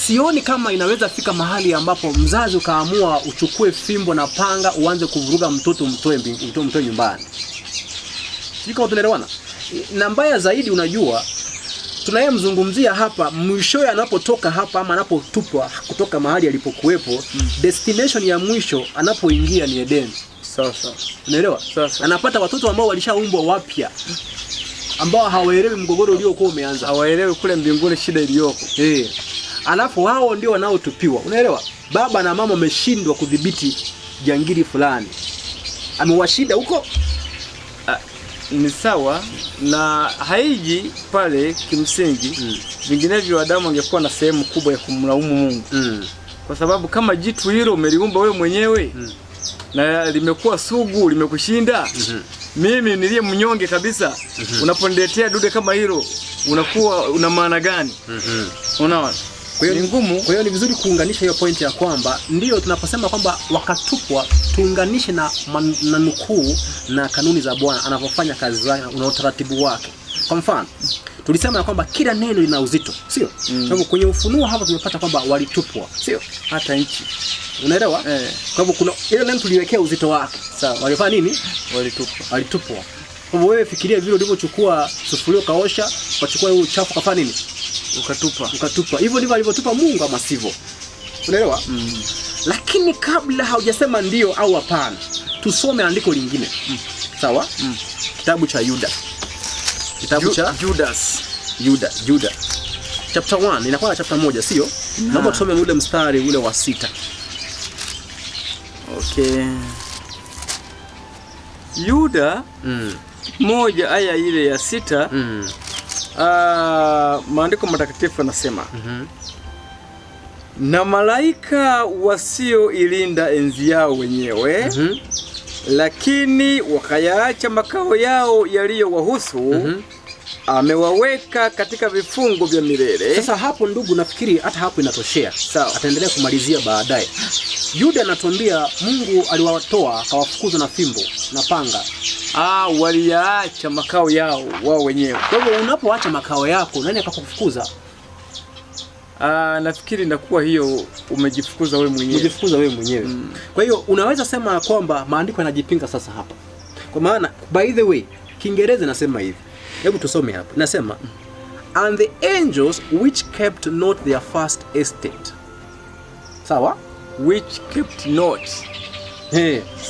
sioni kama inaweza fika mahali ambapo mzazi ukaamua uchukue fimbo na panga uanze kuvuruga mtoto mtoe nyumbani. Siko tunaelewana? Na mbaya zaidi unajua tunayemzungumzia hapa mwisho anapotoka hapa ama anapotupwa kutoka mahali alipokuwepo, destination ya mwisho anapoingia ni Eden.
Sasa
unaelewa? Anapata watoto ambao walishaumbwa wapya, ambao hawaelewi mgogoro uliokuwa umeanza,
hawaelewi kule mbinguni shida iliyoko.
Alafu wao ndio wanaotupiwa. Unaelewa? Baba na mama wameshindwa kudhibiti jangili fulani, amewashinda huko.
Ni sawa na haiji pale kimsingi. Vinginevyo Adamu angekuwa na sehemu kubwa ya kumlaumu Mungu. Kwa sababu kama jitu hilo umeliumba wewe mwenyewe na limekuwa sugu, limekushinda, mimi niliye mnyonge kabisa, unaponiletea dude kama hilo unakuwa una maana gani? Unaona?
Kwa hiyo ni ngumu. Kwa hiyo ni vizuri kuunganisha hiyo point ya kwamba ndio tunaposema kwamba wakatupwa, tuunganishe na nukuu na kanuni za Bwana anapofanya kazi zake na utaratibu wake. Kwa mfano, tulisema ya kwamba kila neno lina uzito, sio? Kwa hivyo kwenye Ufunuo hapa tumepata kwamba walitupwa, sio?
Hata nchi.
Unaelewa? Kwa hivyo kuna ile neno tuliwekea uzito wake. Sawa. Walifanya nini? Walitupwa. Kwa hivyo wewe fikiria vile ulivyochukua sufuria kaosha, ukachukua hiyo uchafu kafanya nini? Ukatupa. Hivyo ndivyo alivyotupa Mungu ama sivyo? Unaelewa? Lakini kabla haujasema ndio au hapana, tusome andiko lingine. Sawa? Kitabu cha Yuda. Kitabu cha Yuda. Chapter 1, inakuwa chapter 1, sio? Naomba tusome ule mstari ule wa 6.
Okay. Yuda 1 aya ile ya 6. Maandiko matakatifu yanasema na malaika wasioilinda enzi yao wenyewe, lakini wakayaacha makao yao yaliyowahusu, amewaweka katika vifungo vya milele.
Sasa hapo ndugu, nafikiri hata hapo inatoshea. Sawa, ataendelea kumalizia baadaye. Yuda anatuambia Mungu aliwatoa akawafukuza na fimbo na panga.
Waliyaacha makao yao wao wenyewe.
Kwa hivyo unapoacha makao yako, nani akakufukuza?
Nafikiri inakuwa hiyo umejifukuza wewe mwenyewe.
Kwa hiyo unaweza sema kwamba maandiko yanajipinga sasa hapa. Kwa maana by the way, Kiingereza nasema hivi. Hebu tusome hapa. Nasema and the angels which kept not their first estate. Sawa?
Which kept not.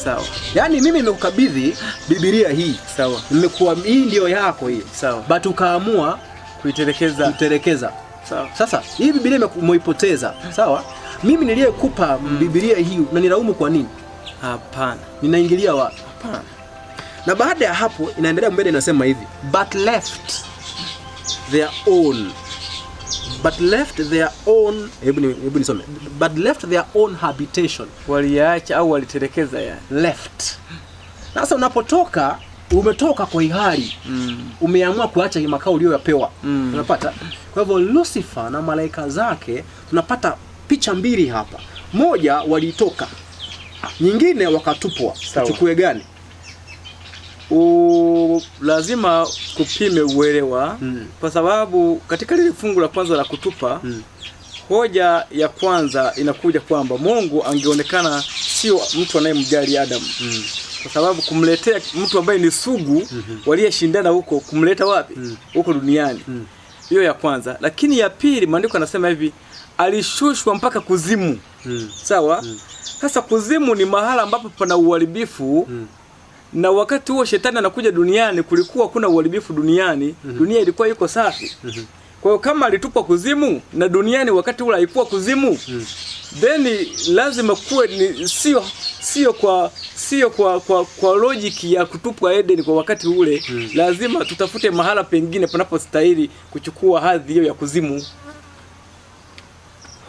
Sawa. Yaani mimi nimekukabidhi Biblia hii.
Sawa.
Nimekuwa hii ndio yako hii.
Sawa.
But ukaamua kuitelekeza. Sawa. Sasa hii Biblia umeipoteza. Sawa? Mimi niliyekupa Biblia hii unanilaumu kwa nini?
Hapana.
Ninaingilia wapi? Hapana. Na baada ya hapo inaendelea mbele inasema hivi, but left their own but left their own, hebu nisome, but left their own habitation.
Waliacha au walitelekeza yani.
Left. Sasa unapotoka, umetoka kwa hiari. Umeamua kuacha makao uliyoyapewa. Unapata? Kwa hivyo Lucifer na malaika zake tunapata picha mbili hapa. Moja walitoka. Nyingine wakatupwa. Tuchukue gani?
Lazima kupime uelewa kwa sababu katika lile fungu la kwanza la kutupa hoja ya kwanza inakuja kwamba Mungu angeonekana sio mtu anayemjali Adam. Kwa sababu kumletea mtu ambaye ni sugu waliyeshindana huko kumleta wapi? Huko duniani. Hiyo ya kwanza. Lakini ya pili maandiko yanasema hivi, alishushwa mpaka kuzimu. Sawa? Sasa kuzimu ni mahala ambapo pana uharibifu. Na wakati huo shetani anakuja duniani kulikuwa kuna uharibifu duniani. Dunia ilikuwa iko safi. Kwa hiyo kama alitupwa kuzimu na duniani wakati ule haikuwa kuzimu, then lazima kuwe ni sio kwa logic ya kutupwa Eden kwa wakati ule. Lazima tutafute mahala pengine panapostahili kuchukua hadhi hiyo ya kuzimu.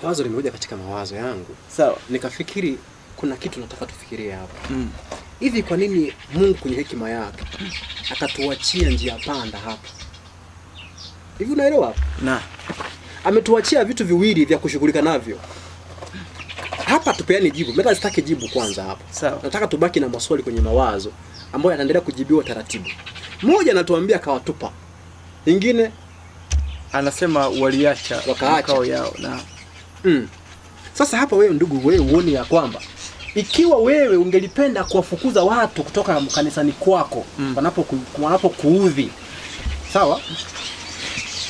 Wazo limekuja katika mawazo yangu.
Sawa,
nikafikiri kuna kitu nataka tufikirie hapa. Hivi kwa nini Mungu kwenye hekima yake akatuachia njia panda hapa? Hivi unaelewa hapa?
Na
ametuachia vitu viwili vya kushughulika navyo. Hapa tupeane jibu. Mimi sitaki jibu kwanza hapa.
Sawa.
Nataka tubaki na maswali kwenye mawazo ambayo yanaendelea kujibiwa taratibu. Mmoja anatuambia kawatupa. Ingine
anasema waliacha makao yao. Na
sasa hapa wewe ndugu, wewe uone ya kwamba ikiwa wewe ungelipenda kuwafukuza watu kutoka kanisani kwako wanapokuudhi, sawa?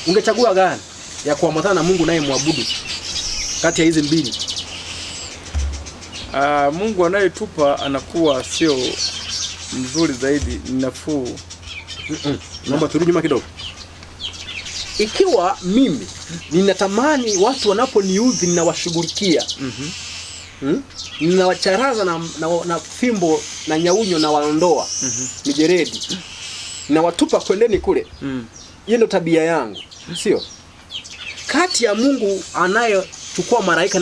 Ungechagua gani ya kuambatana na Mungu naye muabudu kati ya hizi mbili?
Mungu anayetupa anakuwa sio mzuri zaidi, ni nafuu.
Naomba turudi nyuma kidogo. Ikiwa mimi ninatamani watu wanaponiudhi ninawashughulikia, ninawacharaza na fimbo na nyaunyo na waondoa mijeredi, ninawatupa kwendeni kule, hiyo ndio tabia yangu, sio? Kati ya Mungu anayechukua malaika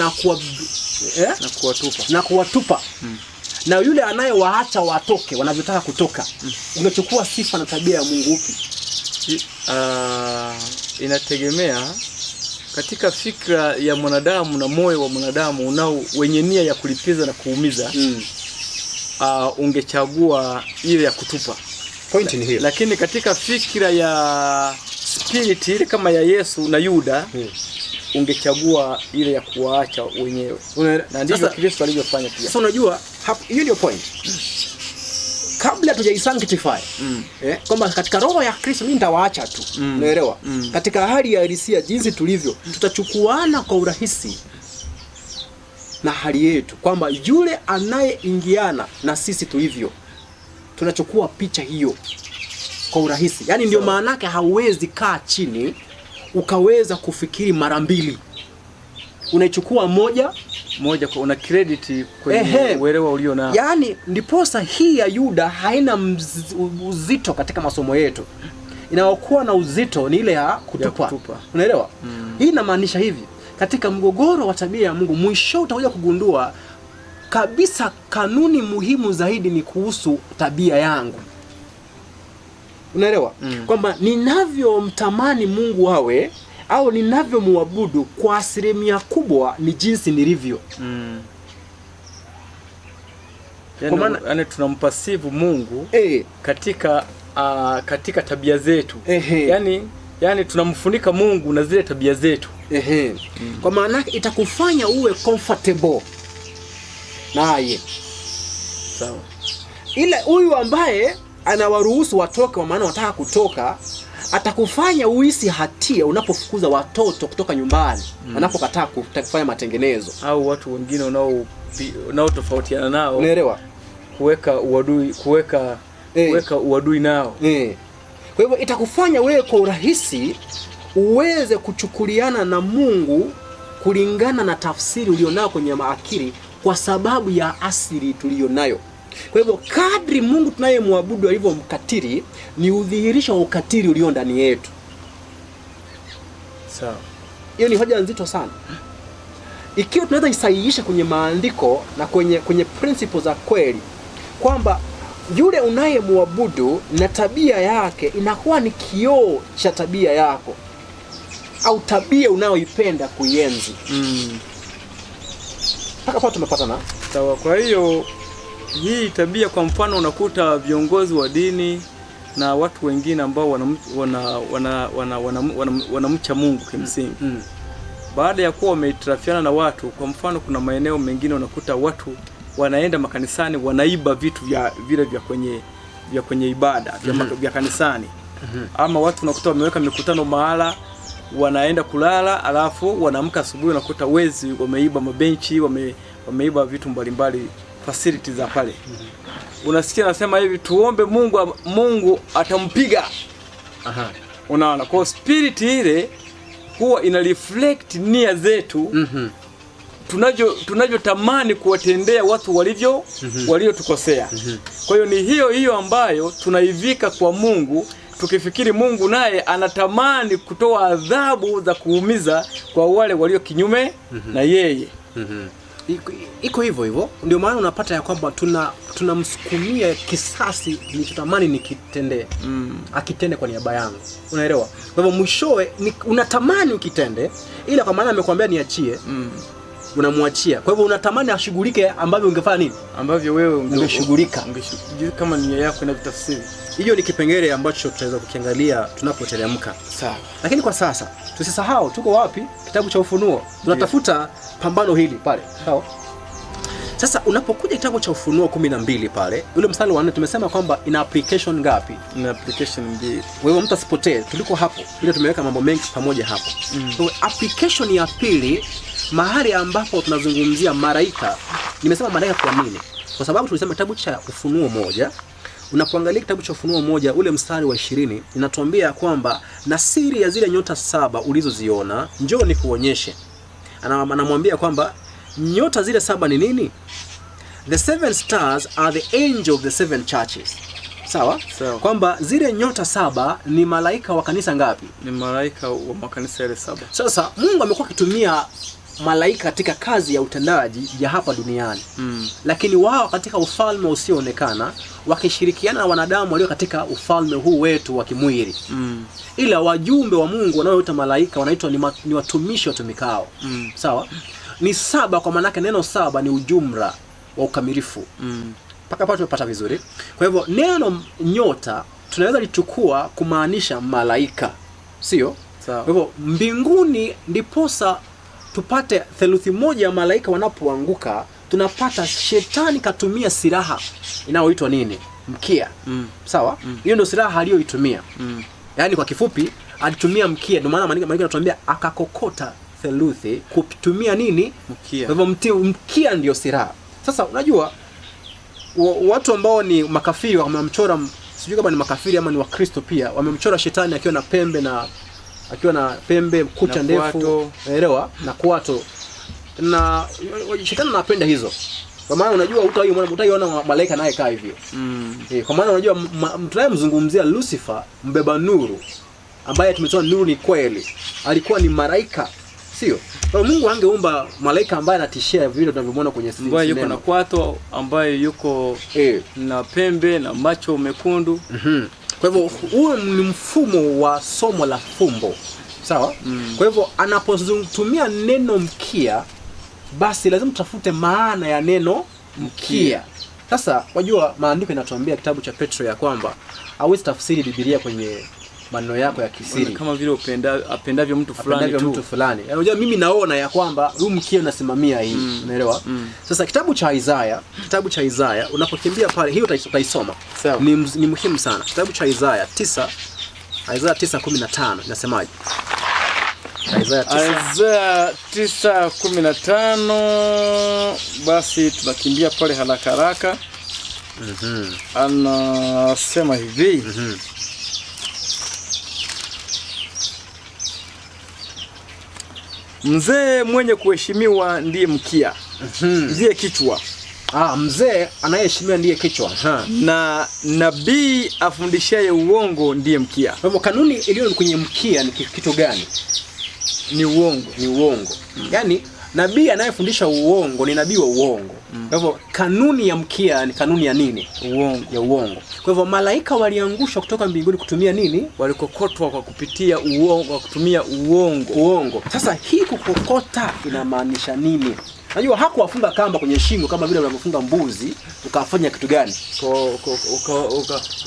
na kuwatupa na yule anayewaacha watoke wanavyotaka kutoka, unachukua sifa na tabia ya Mungu upi?
Inategemea katika fikra ya mwanadamu na moyo wa mwanadamu unao wenye nia ya kulipiza na kuumiza. Ungechagua ile ya kutupa.
Point ni hiyo.
Lakini katika fikra ya spirit ile kama ya Yesu na Yuda, ungechagua ile ya kuwaacha wenyewe. Na ndivyo Kristo alivyofanya pia.
Sasa unajua hiyo ndio point. Kabla tujaisanctify, kwamba katika roho ya Kristo mimi nitawaacha tu. Unaelewa? Katika hali ya halisia jinsi tulivyo, tutachukuana kwa urahisi na hali yetu, kwamba yule anayeingiana na sisi tulivyo, tunachukua picha hiyo kwa urahisi. Yaani ndio maana yake hauwezi kaa chini ukaweza kufikiri mara mbili. Unaichukua moja
kwa una credit kwenye uelewa ulio nao.
Yaani ndiposa hii ya Yuda haina uzito katika masomo yetu. Inaokuwa na uzito ni ile ya kutupa. Unaelewa? Hii inamaanisha hivi, katika mgogoro wa tabia ya Mungu mwisho utakuja kugundua kabisa kanuni muhimu zaidi ni kuhusu tabia yangu. Unaelewa? Kwamba ninavyomtamani Mungu awe au ninavyomuabudu kwa asilimia kubwa ni jinsi nilivyo.
Yaani tunampasivu Mungu katika tabia zetu. Yaani tunamfunika Mungu na zile tabia zetu. Kwa maana itakufanya uwe comfortable naye. Sawa.
Ile huyu ambaye anawaruhusu watoke kwa maana wataka kutoka, atakufanya uhisi hatia unapofukuza watoto kutoka nyumbani, anapokataa kufanya matengenezo,
au watu wengine unaotofautiana nao.
Unaelewa?
Kuweka uadui nao.
Kwa hivyo itakufanya wewe kwa urahisi uweze kuchukuliana na Mungu kulingana na tafsiri ulionao kwenye maakili kwa sababu ya asili tulionayo. Kwa hivyo kadri Mungu tunayemwabudu alivyo mkatili ni udhihirisho wa ukatili ulio ndani yetu.
Sawa.
hiyo ni hoja nzito sana. Ikiwa tunaweza isahihisha kwenye maandiko na kwenye principles za kweli kwamba yule unayemwabudu na tabia yake inakuwa ni kioo cha tabia yako au tabia unayoipenda kuienzi. Mpaka pale tumepatana.
Sawa. Kwa hiyo hii tabia, kwa mfano, unakuta viongozi wa dini na watu wengine ambao wanamcha Mungu kimsingi. Baada ya kuwa wameitarafiana na watu, kwa mfano kuna maeneo mengine unakuta watu wanaenda makanisani wanaiba vitu vya kwenye ibada vya kanisani. Ama watu unakuta wameweka mikutano mahala, wanaenda kulala, alafu wanaamka asubuhi unakuta wezi wameiba mabenchi, wameiba vitu mbalimbali, facilities za pale. Unasikia nasema hivi, tuombe Mungu atampiga. Unaona, kwa spirit ile huwa ina reflect nia zetu. Tunavyotamani kuwatendea watu waliotukosea. Kwa hiyo ni hiyo ambayo tunaivika kwa Mungu, tukifikiri Mungu naye anatamani kutoa adhabu za kuumiza kwa wale walio kinyume na yeye.
Iko hivyo. Ndio maana unapata ya kwamba tunamsukumia kisasi nilichotamani nikitendee. Akitende kwa niaba yangu. Unaelewa? Kwa hivyo mwishowe unatamani ukitende, ila kwa maana amekwambia niachie. Unamwachia. Kwa hivyo unatamani ashughulike ambavyo ungefanya nini? Ambavyo wewe ungeshughulika.
Kama nia yako inavyotafsiri.
Hiyo ni kipengele ambacho tutaweza kukiangalia tunapoteremka.
Sawa.
Lakini kwa sasa tusisahau tuko wapi? Kitabu cha Ufunuo. Tunatafuta pambano hili pale. Sawa? Sasa unapokuja kitabu cha Ufunuo 12 pale, ule mstari wa 4 tumesema kwamba ina application ngapi?
Ina application mbili.
Wewe mtu asipotee, tuliko hapo. Ile tumeweka mambo mengi pamoja hapo. So application ya pili, mahali ambapo tunazungumzia malaika. Nimesema malaika kwa nini? Kwa sababu tulisema kitabu cha Ufunuo 1, unapoangalia kitabu cha Ufunuo 1 ule mstari wa 20 inatuambia kwamba na siri ya zile nyota 7 ulizoziona njoo nikuonyeshe. Anamwambia kwamba nyota zile 7 ni nini? The 7 stars are the angel of the 7 churches. Sawa? Kwamba zile nyota 7 ni malaika wa kanisa ngapi?
Ni malaika wa makanisa yale 7.
Sasa Mungu amekuwa akitumia malaika katika kazi ya utendaji ya hapa duniani. Lakini wao katika ufalme usioonekana wakishirikiana na wanadamu walio katika ufalme huu wetu wa kimwili. Ila wajumbe wa Mungu wanaoitwa malaika wanaitwa ni watumishi watumikao. Sawa? Ni 7 kwa maana neno 7 ni ujumla wa ukamilifu. Paka hapa tumepata vizuri. Kwa hivyo neno nyota tunaweza lichukua kumaanisha malaika. Sio?
Sawa.
Kwa hivyo mbinguni ndiposa tupate theluthi moja ya malaika wanapoanguka, tunapata shetani katumia silaha inayoitwa nini? Mkia. Sawa? Hiyo ndio silaha aliyoitumia. Yaani kwa kifupi alitumia mkia. Ndio maana malaika anatuambia akakokota theluthi kutumia nini?
Mkia.
Kwa hivyo mkia ndio silaha. Sasa unajua watu ambao ni makafiri wamemchora, sijui kama ni makafiri ama ni Wakristo pia, wamemchora shetani akiwa na pembe kucha ndefu, elewa, na kwato. Na shetani anapenda hizo. Kwa maana unajua utaiona malaika naye kaa hivyo. Kwa maana unajua tunayemzungumzia Lucifer, mbeba nuru, ambaye tumetoa nuru ni kweli. Alikuwa ni malaika, sio? Kwa Mungu angeumba malaika ambaye anatishia vile tunavyomwona kwenye sinema.
Ambaye yuko na kwato, ambaye yuko na pembe na macho mekundu.
Kwa hivyo huo ni mfumo wa somo la fumbo. Sawa? Kwa hivyo anapotumia neno mkia, basi lazima tutafute maana ya neno mkia. Sasa wajua maandiko yanatuambia kitabu cha Petro ya kwamba hauwezi tafsiri Biblia kwenye maneno yako ya kisiri
kama vile apendavyo mtu fulani.
Unajua mimi naona ya kwamba huu mkia unasimamia hii. Unaelewa? Sasa kitabu cha Isaya unapokimbia pale, hiyo utaisoma. Ni muhimu sana. Kitabu cha Isaya 9:15 inasemaje?
Isaya 9:15. Basi tunakimbia pale haraka. Anasema hivi. Mzee mwenye kuheshimiwa ndiye mkia. Ndiye kichwa.
Mzee anayeheshimiwa ndiye kichwa.
Na nabii afundishaye uongo ndiye mkia.
Kwa hivyo kanuni iliyo kwenye mkia ni kitu gani?
ni uongo.
Ni uongo. Yaani nabii anayefundisha uongo ni nabii wa uongo. Kwa hivyo kanuni ya mkia ni kanuni ya nini?
Uongo.
Ya uongo. Kwa hivyo malaika waliangushwa kutoka mbinguni kutumia nini?
Walikokotwa kwa kupitia uongo, kwa kutumia uongo.
Uongo. Sasa hii kukokota inamaanisha nini? Unajua hakuwafunga kamba kwenye shingo kama vile unavyofunga mbuzi, ukafanya kitu gani?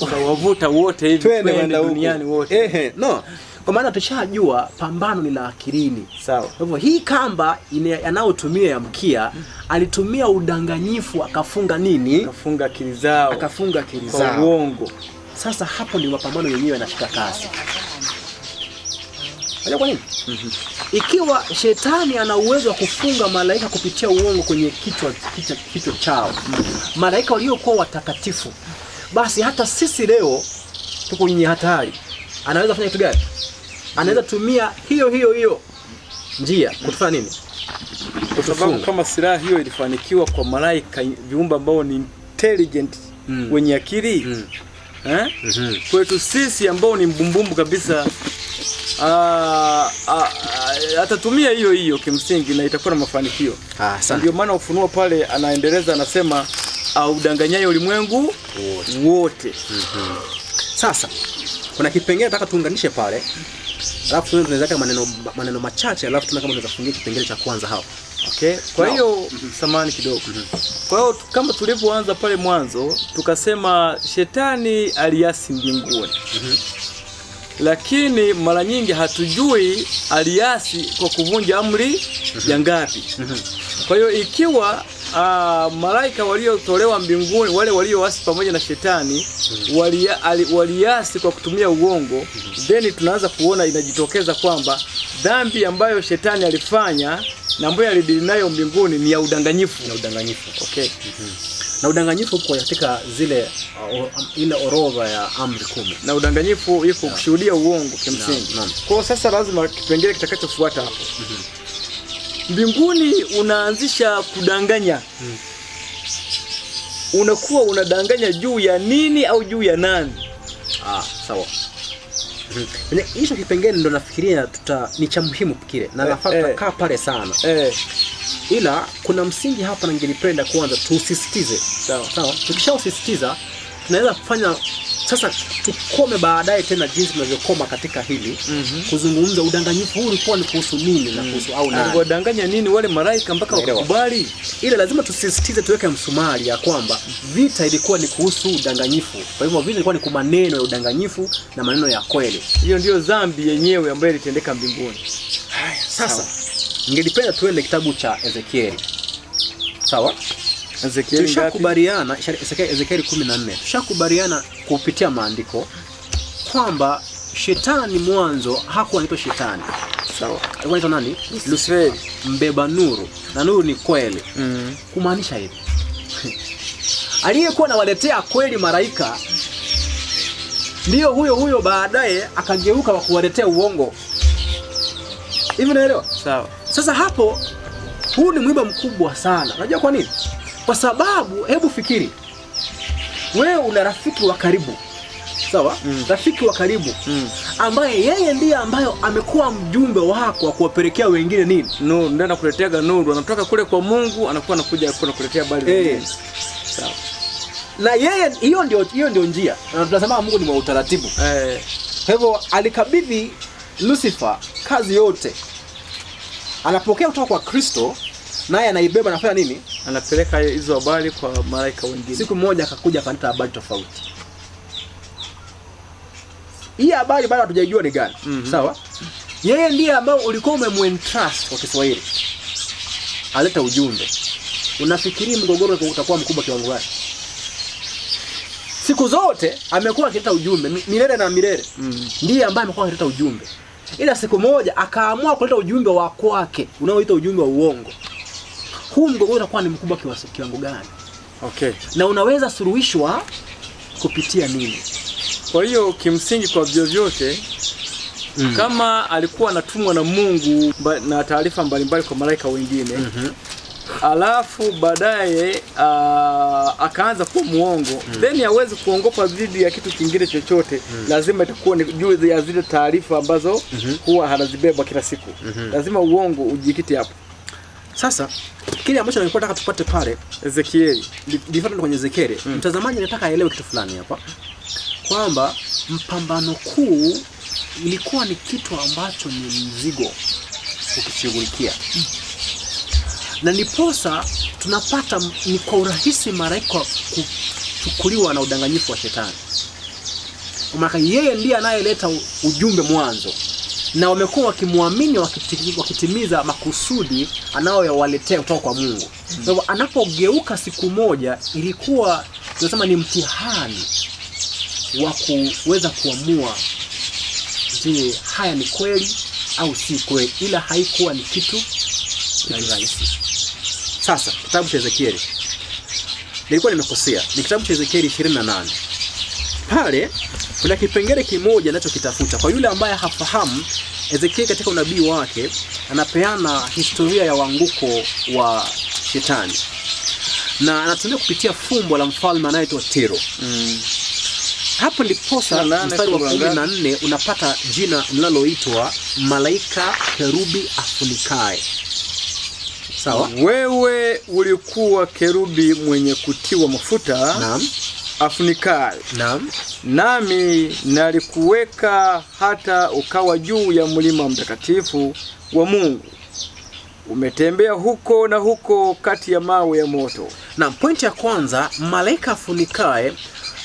Ukawavuta wote hivi
twende
duniani wote.
No. Kwa maana tushajua pambano ni la akilini.
Sawa.
Kwa hivyo hii kamba anayotumia ya mkia, alitumia udanganyifu akafunga nini?
Akafunga akili zao.
Akafunga akili zao.
Kwa uongo.
Sasa hapo ni mapambano yenyewe yanashika kasi. Unajua kwa nini? Ikiwa shetani ana uwezo wa kufunga malaika kupitia uongo kwenye kichwa chao, malaika waliokuwa watakatifu, basi hata sisi leo tuko kwenye hatari. Anaweza kufanya kitu gani? Anaweza tumia hiyo njia kutufanya nini?
Kwa sababu kama silaha hiyo ilifanikiwa kwa malaika, viumbe ambao ni intelligent, wenye akili, kwetu sisi ambao ni mbumbumbu kabisa, atatumia hiyo kimsingi na itakuwa na mafanikio. Ndio maana Ufunuo pale anaendeleza, anasema audanganyaye ulimwengu wote.
Sasa kuna kipengele nataka tuunganishe pale, alafu tunaweza maneno machache, alafu kama tunaweza kufungia kipengele cha kwanza hapo.
Okay. Kwa hiyo samani kidogo. Kwa hiyo kama tulivyoanza pale mwanzo tukasema shetani aliasi mbinguni. Lakini mara nyingi hatujui aliasi kwa kuvunja amri ya ngapi. Kwa hiyo ikiwa malaika waliotolewa mbinguni, wale walioasi pamoja na shetani, waliasi kwa kutumia uongo, then tunaanza kuona inajitokeza kwamba dhambi ambayo shetani alifanya na ambayo alidili nayo mbinguni ni ya udanganyifu. Okay.
Na udanganyifu uko katika ile orodha ya amri 10.
Na udanganyifu yuko kushuhudia uongo kimsingi. Kwa sasa lazima kipengele kitakachofuata hapo. Mbinguni unaanzisha kudanganya. Unakuwa unadanganya juu ya nini au juu ya nani?
Sawa. Hicho kipengele ndo nafikiria ni cha muhimu kile. Na nafaa kaa pale sana. Ila kuna msingi hapa na ningelipenda kwanza tusisitize. Sawa. Tukishausisitiza tunaweza kufanya sasa tukome baadaye tena jinsi tunavyokoma katika hili kuzungumza udanganyifu huu ulikuwa ni kuhusu nini na kuhusu au nani.
Wadanganya nini wale malaika mpaka wakakubali?
Ila lazima tusisitize, tuweke msumari ya kwamba vita ilikuwa ni kuhusu udanganyifu. Kwa hivyo vita ilikuwa ni kwa maneno ya udanganyifu na maneno ya kweli.
Hiyo ndio dhambi yenyewe ambayo ilitendeka mbinguni.
Sasa ningelipenda tuende kitabu cha Ezekieli. Sawa?
Ezekieli
tushakubaliana, Ezekieli 14. Tushakubaliana kupitia maandiko kwamba shetani mwanzo hakuwa anaitwa shetani.
Sawa.
Alikuwa anaitwa nani?
Lucifer,
mbeba nuru. Na nuru ni kweli. Kumaanisha hivi. Aliyekuwa anawaletea kweli malaika ndio huyo baadaye akageuka wa kuwaletea uongo. Hivi unaelewa?
Sawa.
Sasa hapo huu ni mwiba mkubwa sana. Unajua kwa nini? Kwa sababu hebu fikiri. Wewe una rafiki wa karibu. Sawa? Rafiki wa karibu ambaye yeye ndiye ambayo amekuwa mjumbe wako wa kuwapelekea wengine nini?
Nuru, ndio anakuletea nuru. Anatoka kule kwa Mungu, anakuwa anakuja kukuletea habari.
Sawa. Na yeye hiyo ndio njia. Na tunasema Mungu ni wa utaratibu. Kwa hivyo alikabidhi Lucifer kazi yote. Anapokea kutoka kwa Kristo, naye anaibeba na kufanya nini?
Anapeleka hizo habari kwa malaika wengine.
Siku moja akakuja akaleta habari tofauti. Hii habari bado hatujajua ni gani. Sawa? Yeye ndiye ambao ulikuwa umemwentrust kwa Kiswahili. Aleta ujumbe. Unafikiri mgogoro utakuwa mkubwa kiwango gani? Siku zote amekuwa akileta ujumbe milele na milele. Ndiye ambaye amekuwa akileta ujumbe. Ila siku moja akaamua kuleta ujumbe wa kwake unaoitwa ujumbe wa uongo. Huu mgogoro utakuwa ni mkubwa kiwango gani?
Okay.
Na unaweza suluhishwa kupitia nini?
Kwa hiyo kimsingi kwa vyovyote kama alikuwa anatumwa na Mungu na taarifa mbalimbali kwa malaika wengine, alafu baadaye akaanza kuwa muongo, then hawezi kuongopa dhidi ya kitu kingine chochote. Lazima itakuwa ni juu ya zile taarifa ambazo huwa anazibeba kila siku. Lazima uongo ujikite hapo.
Sasa kile ambacho nilikuwa nataka tupate pale
Ezekieli,
difuata kwenye Ezekieli. Mtazamaji nataka aelewe kitu fulani hapa, kwamba mpambano kuu ilikuwa ni kitu ambacho ni mzigo ukishughulikia. Na niposa tunapata ni kwa urahisi malaika kuchukuliwa na udanganyifu wa shetani. Maana yeye ndiye anayeleta ujumbe mwanzo, na wamekuwa wakimwamini wakitimiza makusudi anayowaletea kutoka kwa Mungu. Kwa hivyo anapogeuka siku moja, ilikuwa tunasema ni mtihani wa kuweza kuamua, je, haya ni kweli au si kweli, ila haikuwa ni kitu rahisi. Sasa kitabu cha Ezekieli, nilikuwa nimekosea, ni kitabu cha Ezekieli 28. Pale kuna kipengele kimoja ninachokitafuta. Kwa yule ambaye hafahamu, Ezekieli katika unabii wake anapeana historia ya uanguko wa shetani, na anatumia kupitia fumbo la mfalme anaitwa Tiro. Hapo ndipo mstari wa 14 unapata jina linaloitwa malaika kerubi afunikae. Sawa?
Wewe ulikuwa kerubi mwenye kutiwa mafuta.
Naam.
Afunikae.
Naam.
Nami nalikuweka hata ukawa juu ya mlima mtakatifu wa Mungu. Umetembea huko na huko kati ya mawe ya moto.
Na pointi ya kwanza, malaika afunikae.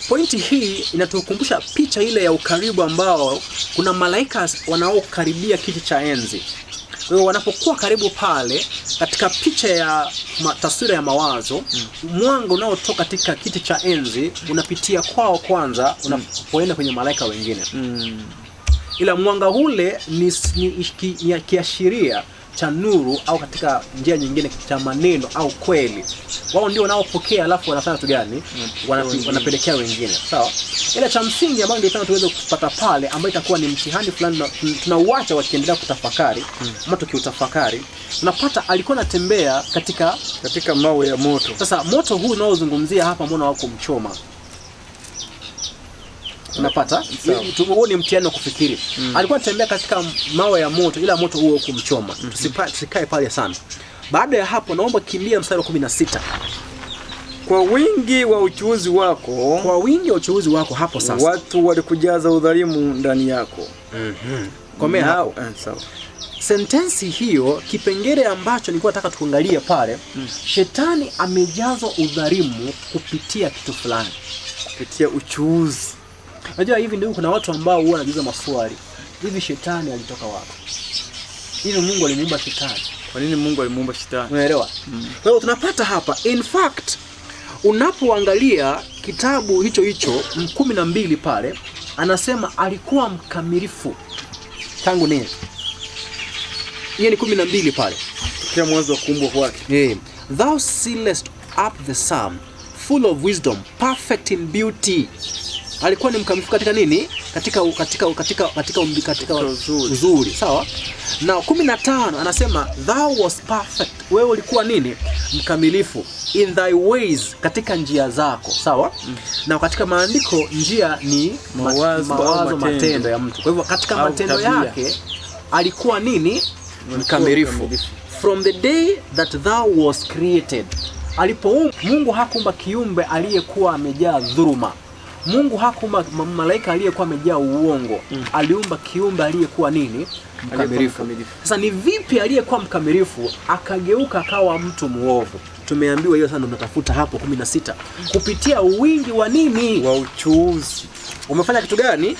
Pointi hii inatukumbusha picha ile ya ukaribu ambao kuna malaika wanaokaribia kiti cha enzi. Kwa hiyo wanapokuwa karibu pale, katika picha ya taswira ya mawazo, mwanga unaotoka katika kiti cha enzi unapitia kwao kwanza, unapoenda kwenye malaika wengine. Ila mwanga ule ni kiashiria cha nuru, au katika njia nyingine cha maneno au kweli. Wao ndio wanaopokea, alafu wanafanya kitu gani? Wanapelekea wengine. Sawa? Ile cha msingi ambayo ndio tuweze kupata pale, ambayo itakuwa ni mtihani fulani tunauacha wakiendelea kutafakari, ama tukiutafakari, tunapata alikuwa anatembea katika
mawe ya moto.
Sasa moto huu unaozungumzia hapa, mbona wako mchoma? Unapata? Huo ni mtihani wa kufikiri. Alikuwa anatembea katika mawe ya moto, ila moto huo kumchoma. Tusikae pale sana. Baada ya hapo, naomba kimbia mstari wa 16.
Kwa wingi wa uchuuzi wako,
hapo sasa,
watu walikujaza udhalimu ndani yako.
Komea hapo.
Sawa.
Sentensi hiyo, kipengele ambacho nilikuwa nataka tuangalie pale, shetani amejazwa udhalimu kupitia kitu fulani,
kupitia uchuuzi.
Unajua hivi ndio kuna watu ambao huwa wanajiuliza maswali. Hivi shetani alitoka wapi? Hivi Mungu alimuumba shetani?
Kwa nini Mungu alimuumba shetani?
Unaelewa? Kwa hiyo tunapata hapa, in fact, unapoangalia kitabu hicho 12 pale, anasema alikuwa mkamilifu tangu nini? Hiyo ni 12 pale.
Kwa mwanzo wa kuumbwa kwake.
Thou sealest up the sum, full of wisdom, perfect in beauty. Alikuwa ni mkamilifu katika nini? Katika uzuri. Sawa? Na 15 anasema thou was perfect. Wewe ulikuwa nini? Mkamilifu. In thy ways, katika njia zako. Sawa? Na katika maandiko njia ni mawazo, matendo ya mtu. Kwa hivyo katika matendo yake alikuwa nini? Mkamilifu. From the day that thou was created. Mungu hakuumba kiumbe aliyekuwa amejaa dhuluma. Mungu hakuumba malaika aliyekuwa amejaa uongo. Aliumba kiumbe aliyekuwa nini? Mkamilifu. Sasa ni vipi aliyekuwa mkamilifu akageuka akawa mtu muovu? Tumeambiwa hiyo sana, tunatafuta hapo 16. Kupitia wingi wa nini?
Wa uchuuzi.
Umefanya kitu gani?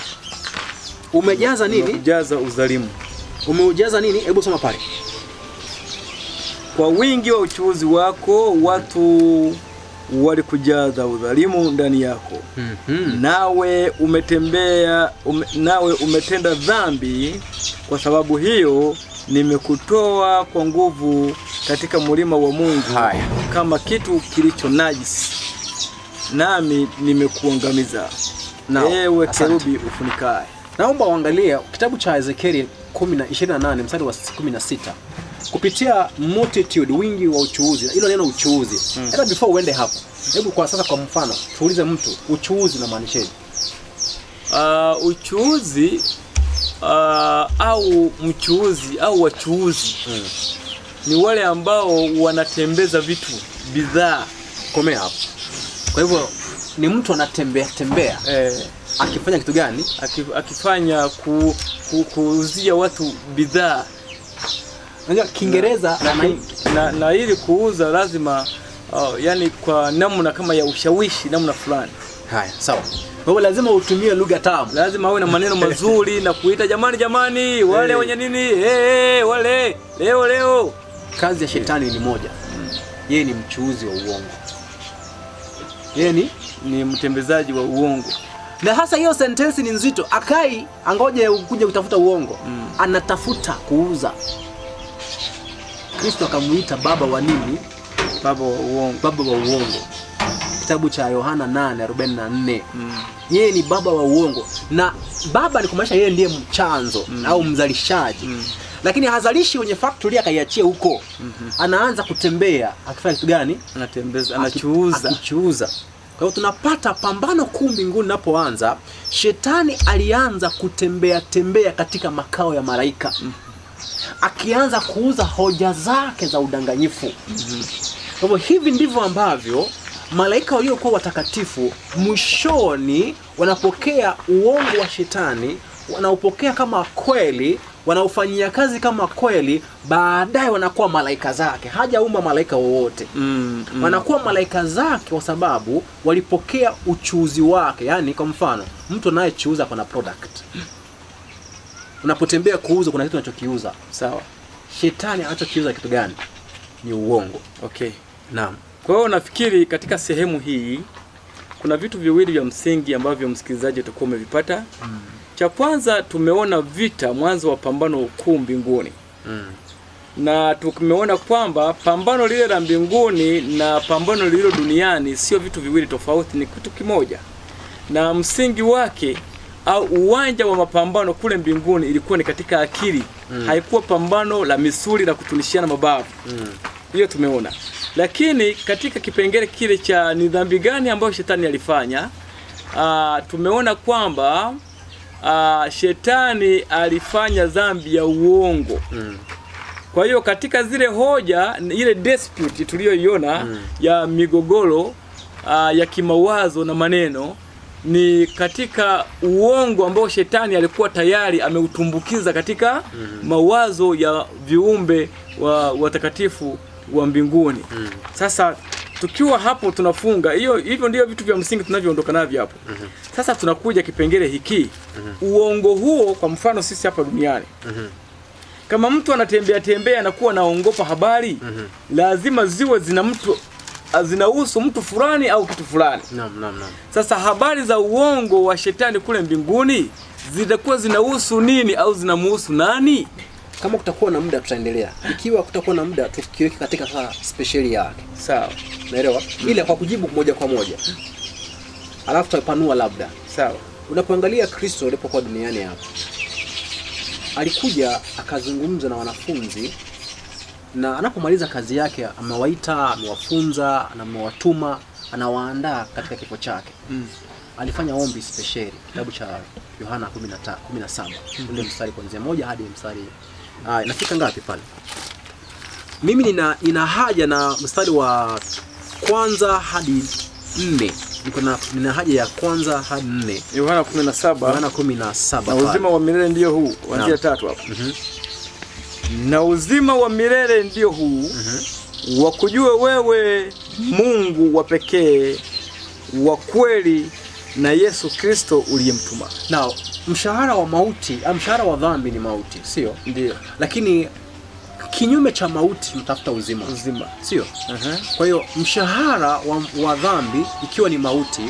Umejaza nini?
Umejaza udhalimu.
Umeujaza nini? Hebu soma pale.
Kwa wingi wa uchuuzi wako watu walikujaza udhalimu ndani yako. Nawe umetenda dhambi, kwa sababu hiyo nimekutoa kwa nguvu katika mlima wa Mungu. Kama kitu kilicho najisi, nami nimekuangamiza. Ewe kerubi ufunikae.
Naomba uangalie kitabu cha Ezekieli 28 mstari wa 16. kupitia multitude, wingi wa uchuuzi. Hilo neno uchuuzi. Hata before uende hapo, hebu kwa sasa, kwa mfano tuulize mtu, uchuuzi unamaanishaje?
Uchuuzi au mchuuzi au wachuuzi ni wale ambao wanatembeza vitu, bidhaa.
Komea hapo. Kwa hivyo ni mtu anatembea akifanya kitu gani?
Akifanya kuuzia watu bidhaa.
Unajua Kiingereza
na ili kuuza lazima yani kwa namna kama ya ushawishi, namna fulani.
Haya, sawa. Kwa hivyo lazima utumie lugha tamu.
Lazima awe na maneno mazuri na kuita jamani wale wenye nini? Wale leo.
Kazi ya shetani ni moja. Yeye ni mchuuzi wa uongo. Yeye
ni mtembezaji wa uongo.
Na hasa hiyo sentence ni nzito. Akai angoje ukuje kutafuta uongo. Anatafuta kuuza. Kristo akamuita baba wa nini?
Baba wa uongo.
Baba wa uongo. Kitabu cha Yohana 8:44. Yeye ni baba wa uongo. Na baba ni kumaanisha yeye ndiye mchanzo au mzalishaji. Lakini hazalishi wenye factory akaiachia huko. Anaanza kutembea akifanya kitu gani?
Anatembeza, anachuuza.
Kwa hiyo tunapata pambano kuu mbinguni linapoanza. Shetani alianza kutembea katika makao ya malaika. Akianza kuuza hoja zake za udanganyifu. Kwa hivyo hivi ndivyo ambavyo malaika waliokuwa watakatifu mwishoni wanapokea uongo wa shetani, wanaupokea kama kweli, wanaufanyia kazi kama kweli, baadaye wanakuwa malaika zake. Hajaumba malaika wowote. Wanakuwa malaika zake kwa sababu walipokea uchuuzi wake. Yani kwa mfano, mtu anayechuuza kuna product. Unapotembea kuuza kuna kitu unachokiuza.
Sawa.
Shetani anachokiuza kitu gani? Ni uongo.
Okay.
Naam.
Kwa hiyo nafikiri katika sehemu hii kuna vitu viwili vya msingi ambavyo msikilizaji atakuwa umevipata. Cha kwanza, tumeona vita, mwanzo wa pambano kuu mbinguni. Na tumeona kwamba pambano lile la mbinguni na pambano lile duniani sio vitu viwili tofauti, ni kitu kimoja. Na msingi wake au uwanja wa mapambano kule mbinguni ilikuwa ni katika akili. Haikuwa pambano la misuli la kutunishiana mabavu. Hiyo tumeona. Lakini katika kipengele kile cha ni dhambi gani ambayo shetani alifanya, tumeona kwamba shetani alifanya dhambi ya uongo. Kwa hiyo katika zile hoja, ile dispute tuliyoiona ya migogoro ya kimawazo na maneno, ni katika uongo ambao shetani alikuwa tayari ameutumbukiza katika mawazo ya viumbe watakatifu wa mbinguni. Sasa tukiwa hapo tunafunga hivyo ndio vitu vya msingi tunavyoondoka navyo hapo. Sasa tunakuja kipengele hiki. Uongo huo, kwa mfano sisi hapa duniani, kama mtu anatembea na kuwa naongopa habari, lazima ziwe zinahusu mtu fulani au kitu fulani.
Naam.
Sasa habari za uongo wa shetani kule mbinguni zitakuwa zinahusu nini au zinamuhusu nani?
Kama kutakuwa na muda tutaendelea. Ikiwa kutakuwa na muda tukiweke katika speciali yake.
Sawa.
Naelewa? Ile kwa kujibu moja kwa moja. Alafu tutapanua labda.
Sawa.
Unapoangalia Kristo alipokuwa duniani hapa, alikuja akazungumza na wanafunzi, na anapomaliza kazi yake amewaita, amewafunza, na amewatuma, anawaandaa katika kifo chake. Alifanya ombi speciali, kitabu cha Yohana 17 ule mstari kuanzia 1 hadi mstari nafika ngapi pale? Mimi nina haja na mstari wa kwanza hadi 4. Nina haja ya kwanza hadi 4.
Yohana 17. Na uzima wa milele ndio huu. Kuanzia 3 hapo. Na uzima wa milele ndio huu, wakujue wewe Mungu wa pekee wa kweli na Yesu Kristo uliyemtuma.
Now, mshahara wa dhambi ni mauti, sio?
Ndio.
Lakini kinyume cha mauti mtafuta uzima, sio? Kwa hiyo mshahara wa dhambi ikiwa ni mauti,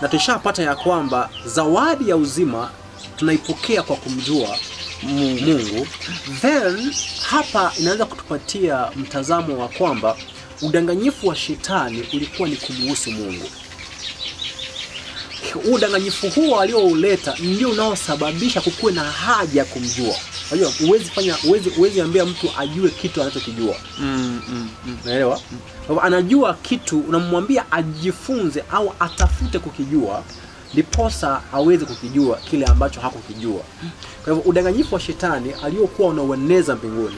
na tushapata ya kwamba zawadi ya uzima tunaipokea kwa kumjua Mungu. Then hapa inaanza kutupatia mtazamo wa kwamba udanganyifu wa shetani ulikuwa ni kumuhusu Mungu. Udanganyifu huo aliouleta ndio unaosababisha kukuwe na haja ya kumjua. Unajua huwezi ambia mtu ajue kitu anachokijua. Unaelewa? Anajua kitu, unamwambia ajifunze au atafute kukijua, ndiposa aweze kukijua kile ambacho hakukijua. Kwa hivyo udanganyifu wa shetani aliokuwa unaueneza mbinguni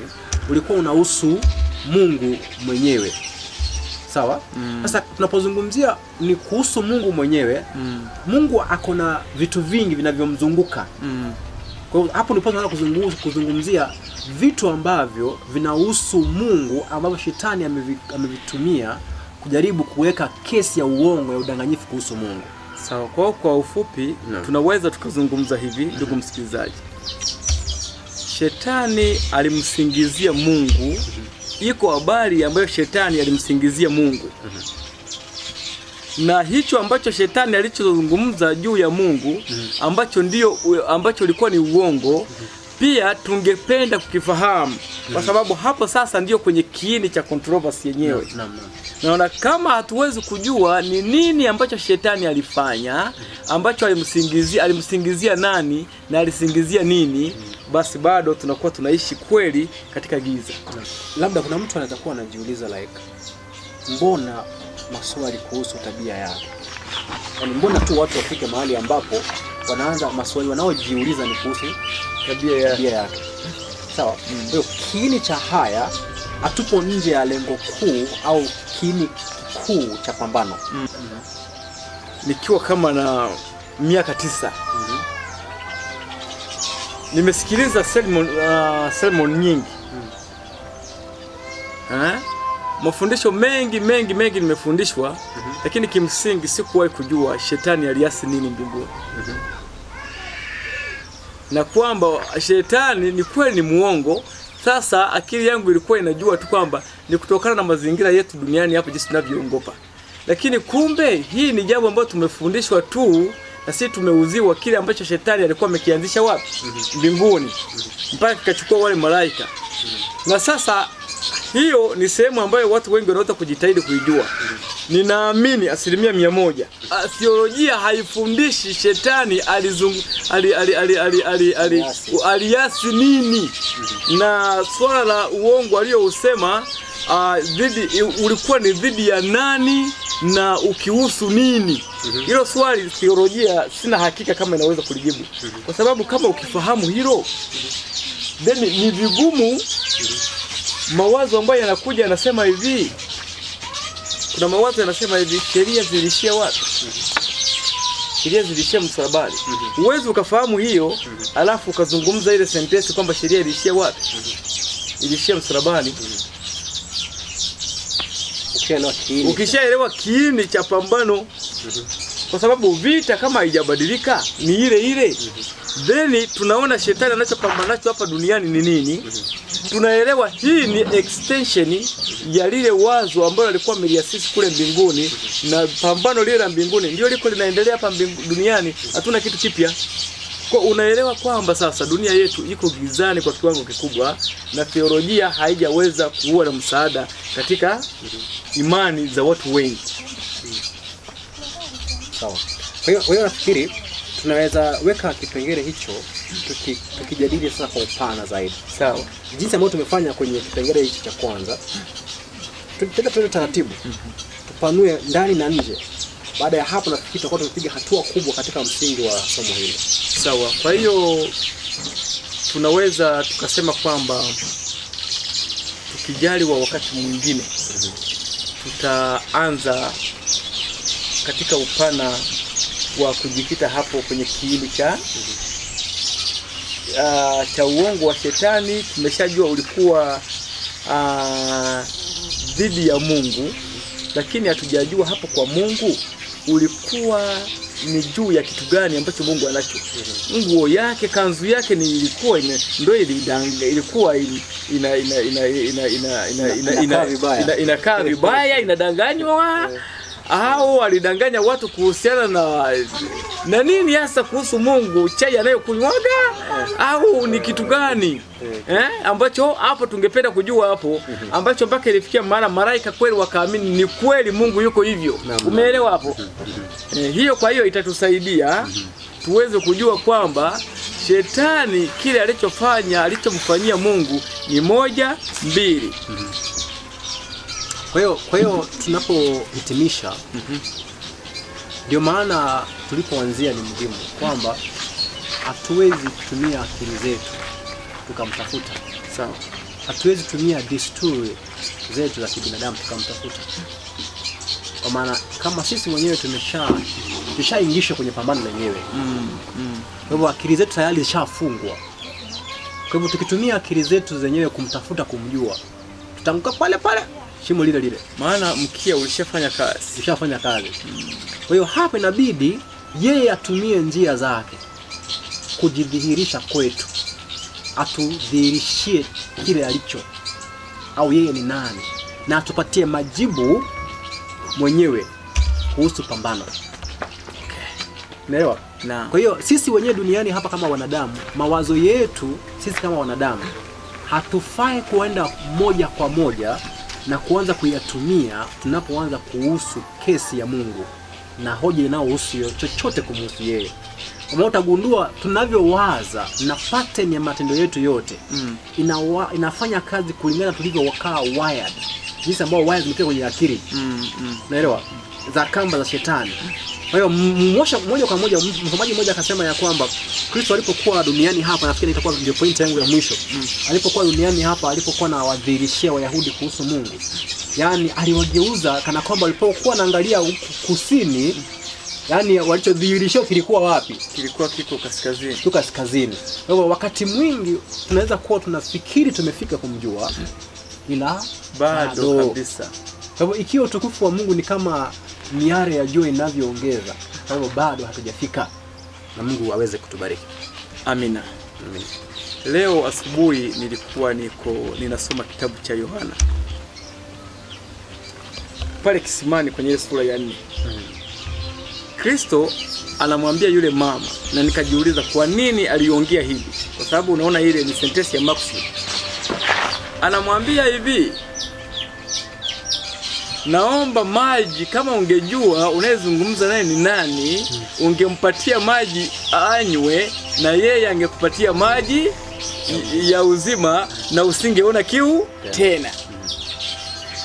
ulikuwa unahusu Mungu mwenyewe. Sawa? Sasa tunapozungumzia ni kuhusu Mungu mwenyewe, Mungu ako na vitu vingi vinavyomzunguka. Kwa hiyo hapo ndipo tunaanza kuzungumzia vitu ambavyo vinahusu Mungu ambavyo shetani amevitumia kujaribu kuweka kesi ya uongo ya udanganyifu kuhusu Mungu.
Sawa, kwa ufupi tunaweza tukazungumza hivi, ndugu msikilizaji. Shetani alimsingizia Mungu. Iko habari ambayo shetani alimsingizia Mungu. Na hicho ambacho shetani alichozungumza juu ya Mungu ambacho ilikuwa ni uongo, pia tungependa kukifahamu kwa sababu hapo sasa ndio kwenye kiini cha controversy yenyewe. Naona kama hatuwezi kujua ni nini ambacho shetani alifanya, ambacho alimsingizia nani na alisingizia nini, basi bado tunakuwa tunaishi kweli katika giza.
Labda kuna mtu anaweza kuwa anajiuliza mbona maswali kuhusu tabia yake? Yaani mbona tu watu wafike mahali ambapo wanaanza maswali wanaojiuliza ni kuhusu tabia yake. Sawa? Kwa hiyo kiini cha haya hatupo nje ya lengo kuu au kiini kuu cha pambano.
Nikiwa kama na miaka 9. Nimesikiliza sermon nyingi. Mafundisho mengi nimefundishwa, lakini kimsingi sikuwahi kujua shetani aliasi nini mbinguni. Na kwamba shetani ni kweli ni muongo. Sasa akili yangu ilikuwa inajua tu kwamba ni kutokana na mazingira yetu duniani hapo jinsi tunavyoogopa. Lakini kumbe hii ni jambo ambalo tumefundishwa tu, na sisi tumeuziwa kile ambacho shetani alikuwa amekianzisha wapi? Mbinguni. Mpaka kikachukua wale malaika. Na sasa hiyo ni sehemu ambayo watu wengi wanaweza kujitahidi kuijua. Ninaamini 100%. Theolojia haifundishi shetani aliasi nini. Na swala la uongo aliyousema ulikuwa ni dhidi ya nani na ukihusu nini. Hilo swali theolojia sina hakika kama inaweza kulijibu. Kwa sababu kama ukifahamu hilo, then ni vigumu mawazo ambayo yanakuja yanasema hivi. Kuna mawazo yanasema hivi, sheria zilishia wapi? Sheria zilishia msalabani. Uwezo ukafahamu hiyo, alafu ukazungumza ile sentence kwamba sheria ilishia wapi? Ilishia msalabani. Ukishaelewa kiini cha pambano, kwa sababu vita kama haijabadilika ni ile ile. Then tunaona shetani anachopambana nacho hapa duniani ni nini? Tunaelewa hii ni extension ya lile wazo ambalo alikuwa ameliasisi kule mbinguni, na pambano lile la mbinguni ndio liko linaendelea hapa duniani. Hatuna kitu kipya. Kwa unaelewa kwamba sasa dunia yetu iko gizani kwa kiwango kikubwa, na theolojia haijaweza kuwa na msaada katika imani za watu wengi.
Sawa. Kwa hiyo nafikiri tunaweza weka kipengele hicho tukijadili sasa kwa upana zaidi.
Sawa.
Jinsi ambavyo tumefanya kwenye kipengele hichi cha kwanza, tuende taratibu. Tupanue ndani na nje. Baada ya hapo nafikiri tutakuwa tumepiga hatua kubwa katika msingi wa somo hili.
Sawa. Kwa hiyo tunaweza tukasema kwamba tukijaliwa wakati mwingine tutaanza katika upana wa kujikita hapo kwenye kiini cha uongo wa shetani. Tumeshajua ulikuwa dhidi ya Mungu, lakini hatujajua hapo kwa Mungu ulikuwa ni juu ya kitu gani ambacho Mungu anacho. Nguo yake, kanzu yake ilikuwa inakaa vibaya, inadanganywa, au alidanganya watu kuhusiana na nini hasa kuhusu Mungu, chai anayokunywaga au ni kitu gani? Ambacho hapo tungependa kujua hapo, ambacho mpaka ilifikia mara malaika kweli wakaamini ni kweli Mungu yuko hivyo. Umeelewa hapo? Hiyo kwa hiyo itatusaidia tuweze kujua kwamba Shetani kile alichomfanyia Mungu ni 1, 2.
Kwa hiyo tunapohitimisha, ndio maana tulipoanzia ni muhimu kwamba hatuwezi kutumia akili zetu tukamtafuta.
Sawa.
Hatuwezi kutumia desturi zetu za kibinadamu tukamtafuta. Kwa maana kama sisi wenyewe tumeshaingishwa kwenye pambano lenyewe. Kwa hivyo akili zetu tayari zishafungwa. Kwa hivyo tukitumia akili zetu zenyewe kumtafuta, kumjua, tutanguka pale pale shimo lile lile.
Maana mkia ulishafanya kazi.
Kwa hiyo hapa inabidi yeye atumie njia zake kujidhihirisha kwetu. Atudhihirishie kile alicho au yeye ni nani, na atupatie majibu mwenyewe kuhusu pambano. Unaelewa?
Kwa
hiyo sisi wenyewe duniani hapa kama wanadamu, mawazo yetu sisi kama wanadamu hatufai kuenda moja kwa moja na kuanza kuyatumia tunapoanza kuhusu kesi ya Mungu na hoja inayohusu chochote kumhusu yeye. Kama utagundua tunavyowaza na pattern ya matendo yetu yote inafanya kazi kulingana tulivyowakaa wired. Jinsi ambao wired zimekuwa kwenye akili. Unaelewa? Za kamba za shetani. Kwa hiyo moja kwa moja msomaji mmoja akasema ya kwamba Kristo alipokuwa duniani hapa, nafikiri itakuwa ndio point yangu ya mwisho. Alipokuwa duniani hapa, alipokuwa na wadhihirishia Wayahudi kuhusu Mungu. Yaani aliwageuza kana kwamba walipokuwa naangalia kusini, yaani walichodhihirishia kilikuwa wapi?
Kilikuwa kiko kaskazini.
Kiko kaskazini. Kwa hivyo wakati mwingi tunaweza kuwa tunafikiri tumefika kumjua, ila
bado kabisa.
Kwa hivyo ikiwa utukufu wa Mungu ni kama miare ya jua inavyoongeza, kwa hivyo bado hatujafika, na Mungu aweze kutubariki.
Amina. Leo asubuhi nilikuwa ninasoma kitabu cha Yohana pale kisimani kwenye ile sura ya 4. Kristo anamwambia yule mama, na nikajiuliza kwa nini aliongea hivi, kwa sababu unaona ile ni sentensi ya Maxwell. Anamwambia hivi, naomba maji, kama ungejua unayezungumza naye ni nani, ungempatia maji anywe, na yeye angekupatia maji ya uzima, na usingeona kiu tena.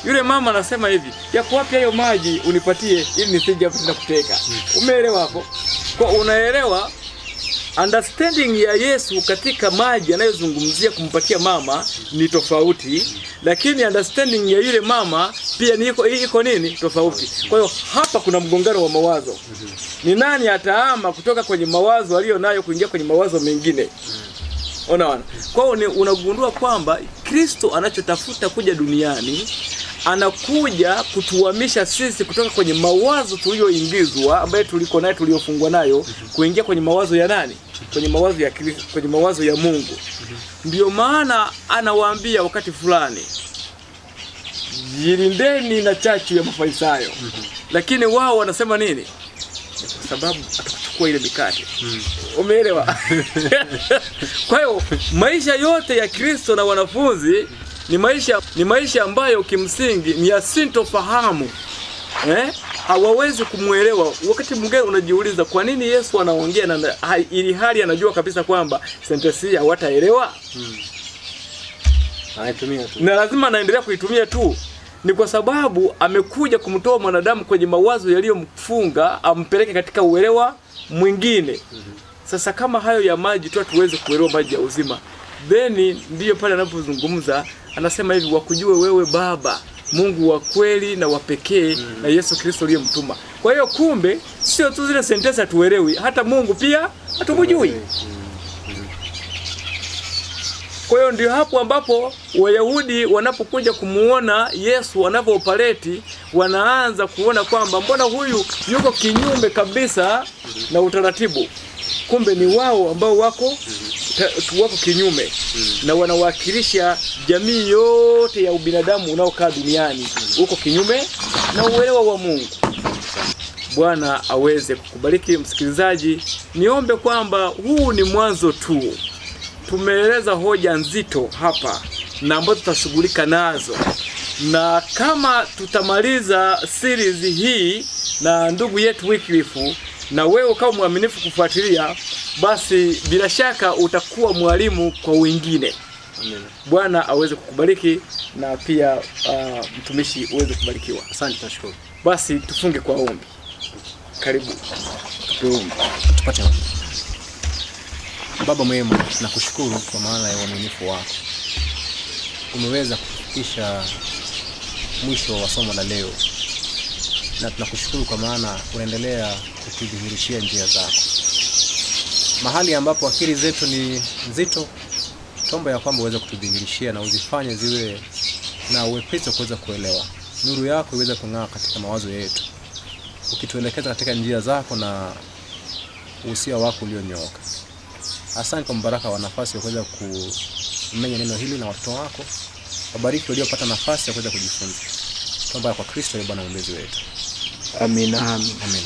Yule mama anasema hivi, yako wapi hayo maji unipatie ili nisije hapa tena kuteka. Umeelewa hapo? Kwa unaelewa understanding ya Yesu katika maji anayozungumzia kumpatia mama ni tofauti, lakini understanding ya yule mama pia ni iko nini? Tofauti. Kwa hiyo hapa kuna mgongano wa mawazo. Ni nani ataama kutoka kwenye mawazo aliyo nayo kuingia kwenye mawazo mengine? Unaona? Kwa hiyo unagundua kwamba Kristo anachotafuta kuja duniani, anakuja kutuhamisha sisi kutoka kwenye mawazo tuliyoingizwa, ambayo tuliko nayo, tuliyofungwa nayo, kuingia kwenye mawazo ya nani? Kwenye mawazo ya Kristo, kwenye mawazo ya Mungu. Ndio maana anawaambia wakati fulani, jilindeni na chachu ya Mafarisayo. Lakini wao wanasema nini? Kwa sababu atachukua ile mikate. Umeelewa? Kwa hiyo maisha yote ya Kristo na wanafunzi ni maisha ambayo kimsingi ni asintofahamu. Hawawezi kumuelewa. Wakati mwingine unajiuliza kwa nini Yesu anaongea na ili hali anajua kabisa kwamba sentensi hii hawataelewa.
Anaitumia tu.
Na lazima anaendelea kuitumia tu. Ni kwa sababu amekuja kumtoa mwanadamu kwenye mawazo yaliyomfunga, ampeleke katika uelewa mwingine. Sasa kama hayo ya maji tu tuweze kuelewa maji ya uzima, then ndiyo pale anapozungumza anasema hivi, wakujue wewe Baba, Mungu wa kweli na wa pekee, na Yesu Kristo aliyemtuma. Kwa hiyo kumbe sio tu zile sentensi hatuelewi, hata Mungu pia hatumjui. Kwa hiyo ndio hapo ambapo Wayahudi wanapokuja kumuona Yesu wanapooperate, wanaanza kuona kwamba mbona huyu yuko kinyume kabisa na utaratibu. Kumbe ni wao ambao wako kinyume na wanawakilisha jamii yote ya ubinadamu unaokaa duniani, uko kinyume na uelewa wa Mungu. Bwana aweze kukubariki msikilizaji. Niombe kwamba huu ni mwanzo tu. Tumeeleza hoja nzito hapa na ambazo tutashughulika nazo, na kama tutamaliza series hii na ndugu yetu Wycliffe, na wewe kama mwaminifu kufuatilia, basi bila shaka utakuwa mwalimu kwa wengine.
Amen.
Bwana aweze kukubariki na pia mtumishi uweze kubarikiwa.
Asante, tunashukuru.
Basi tufunge kwa ombi. Karibu. Tuombe.
Tupate ombi. Baba mwema, tunakushukuru kwa maana ya uaminifu wako. Umeweza kufikisha mwisho wa somo la leo. Na tunakushukuru kwa maana unaendelea kutudhihirishia njia zako. Mahali ambapo akili zetu ni nzito, tuomba ya kwamba uweze kutudhihirishia na uzifanye ziwe na uwepesi kuweza kuelewa. Nuru yako iweze kung'aa katika mawazo yetu, ukituelekeza katika njia zako na usia wako ulionyooka. Asante kwa mbaraka wa nafasi ya kuweza kumenya neno hili na watoto wako. Wabariki waliopata nafasi ya kuweza kujifunza. Tuomba kwa Kristo Bwana mwombezi wetu.
Amina.
Amen.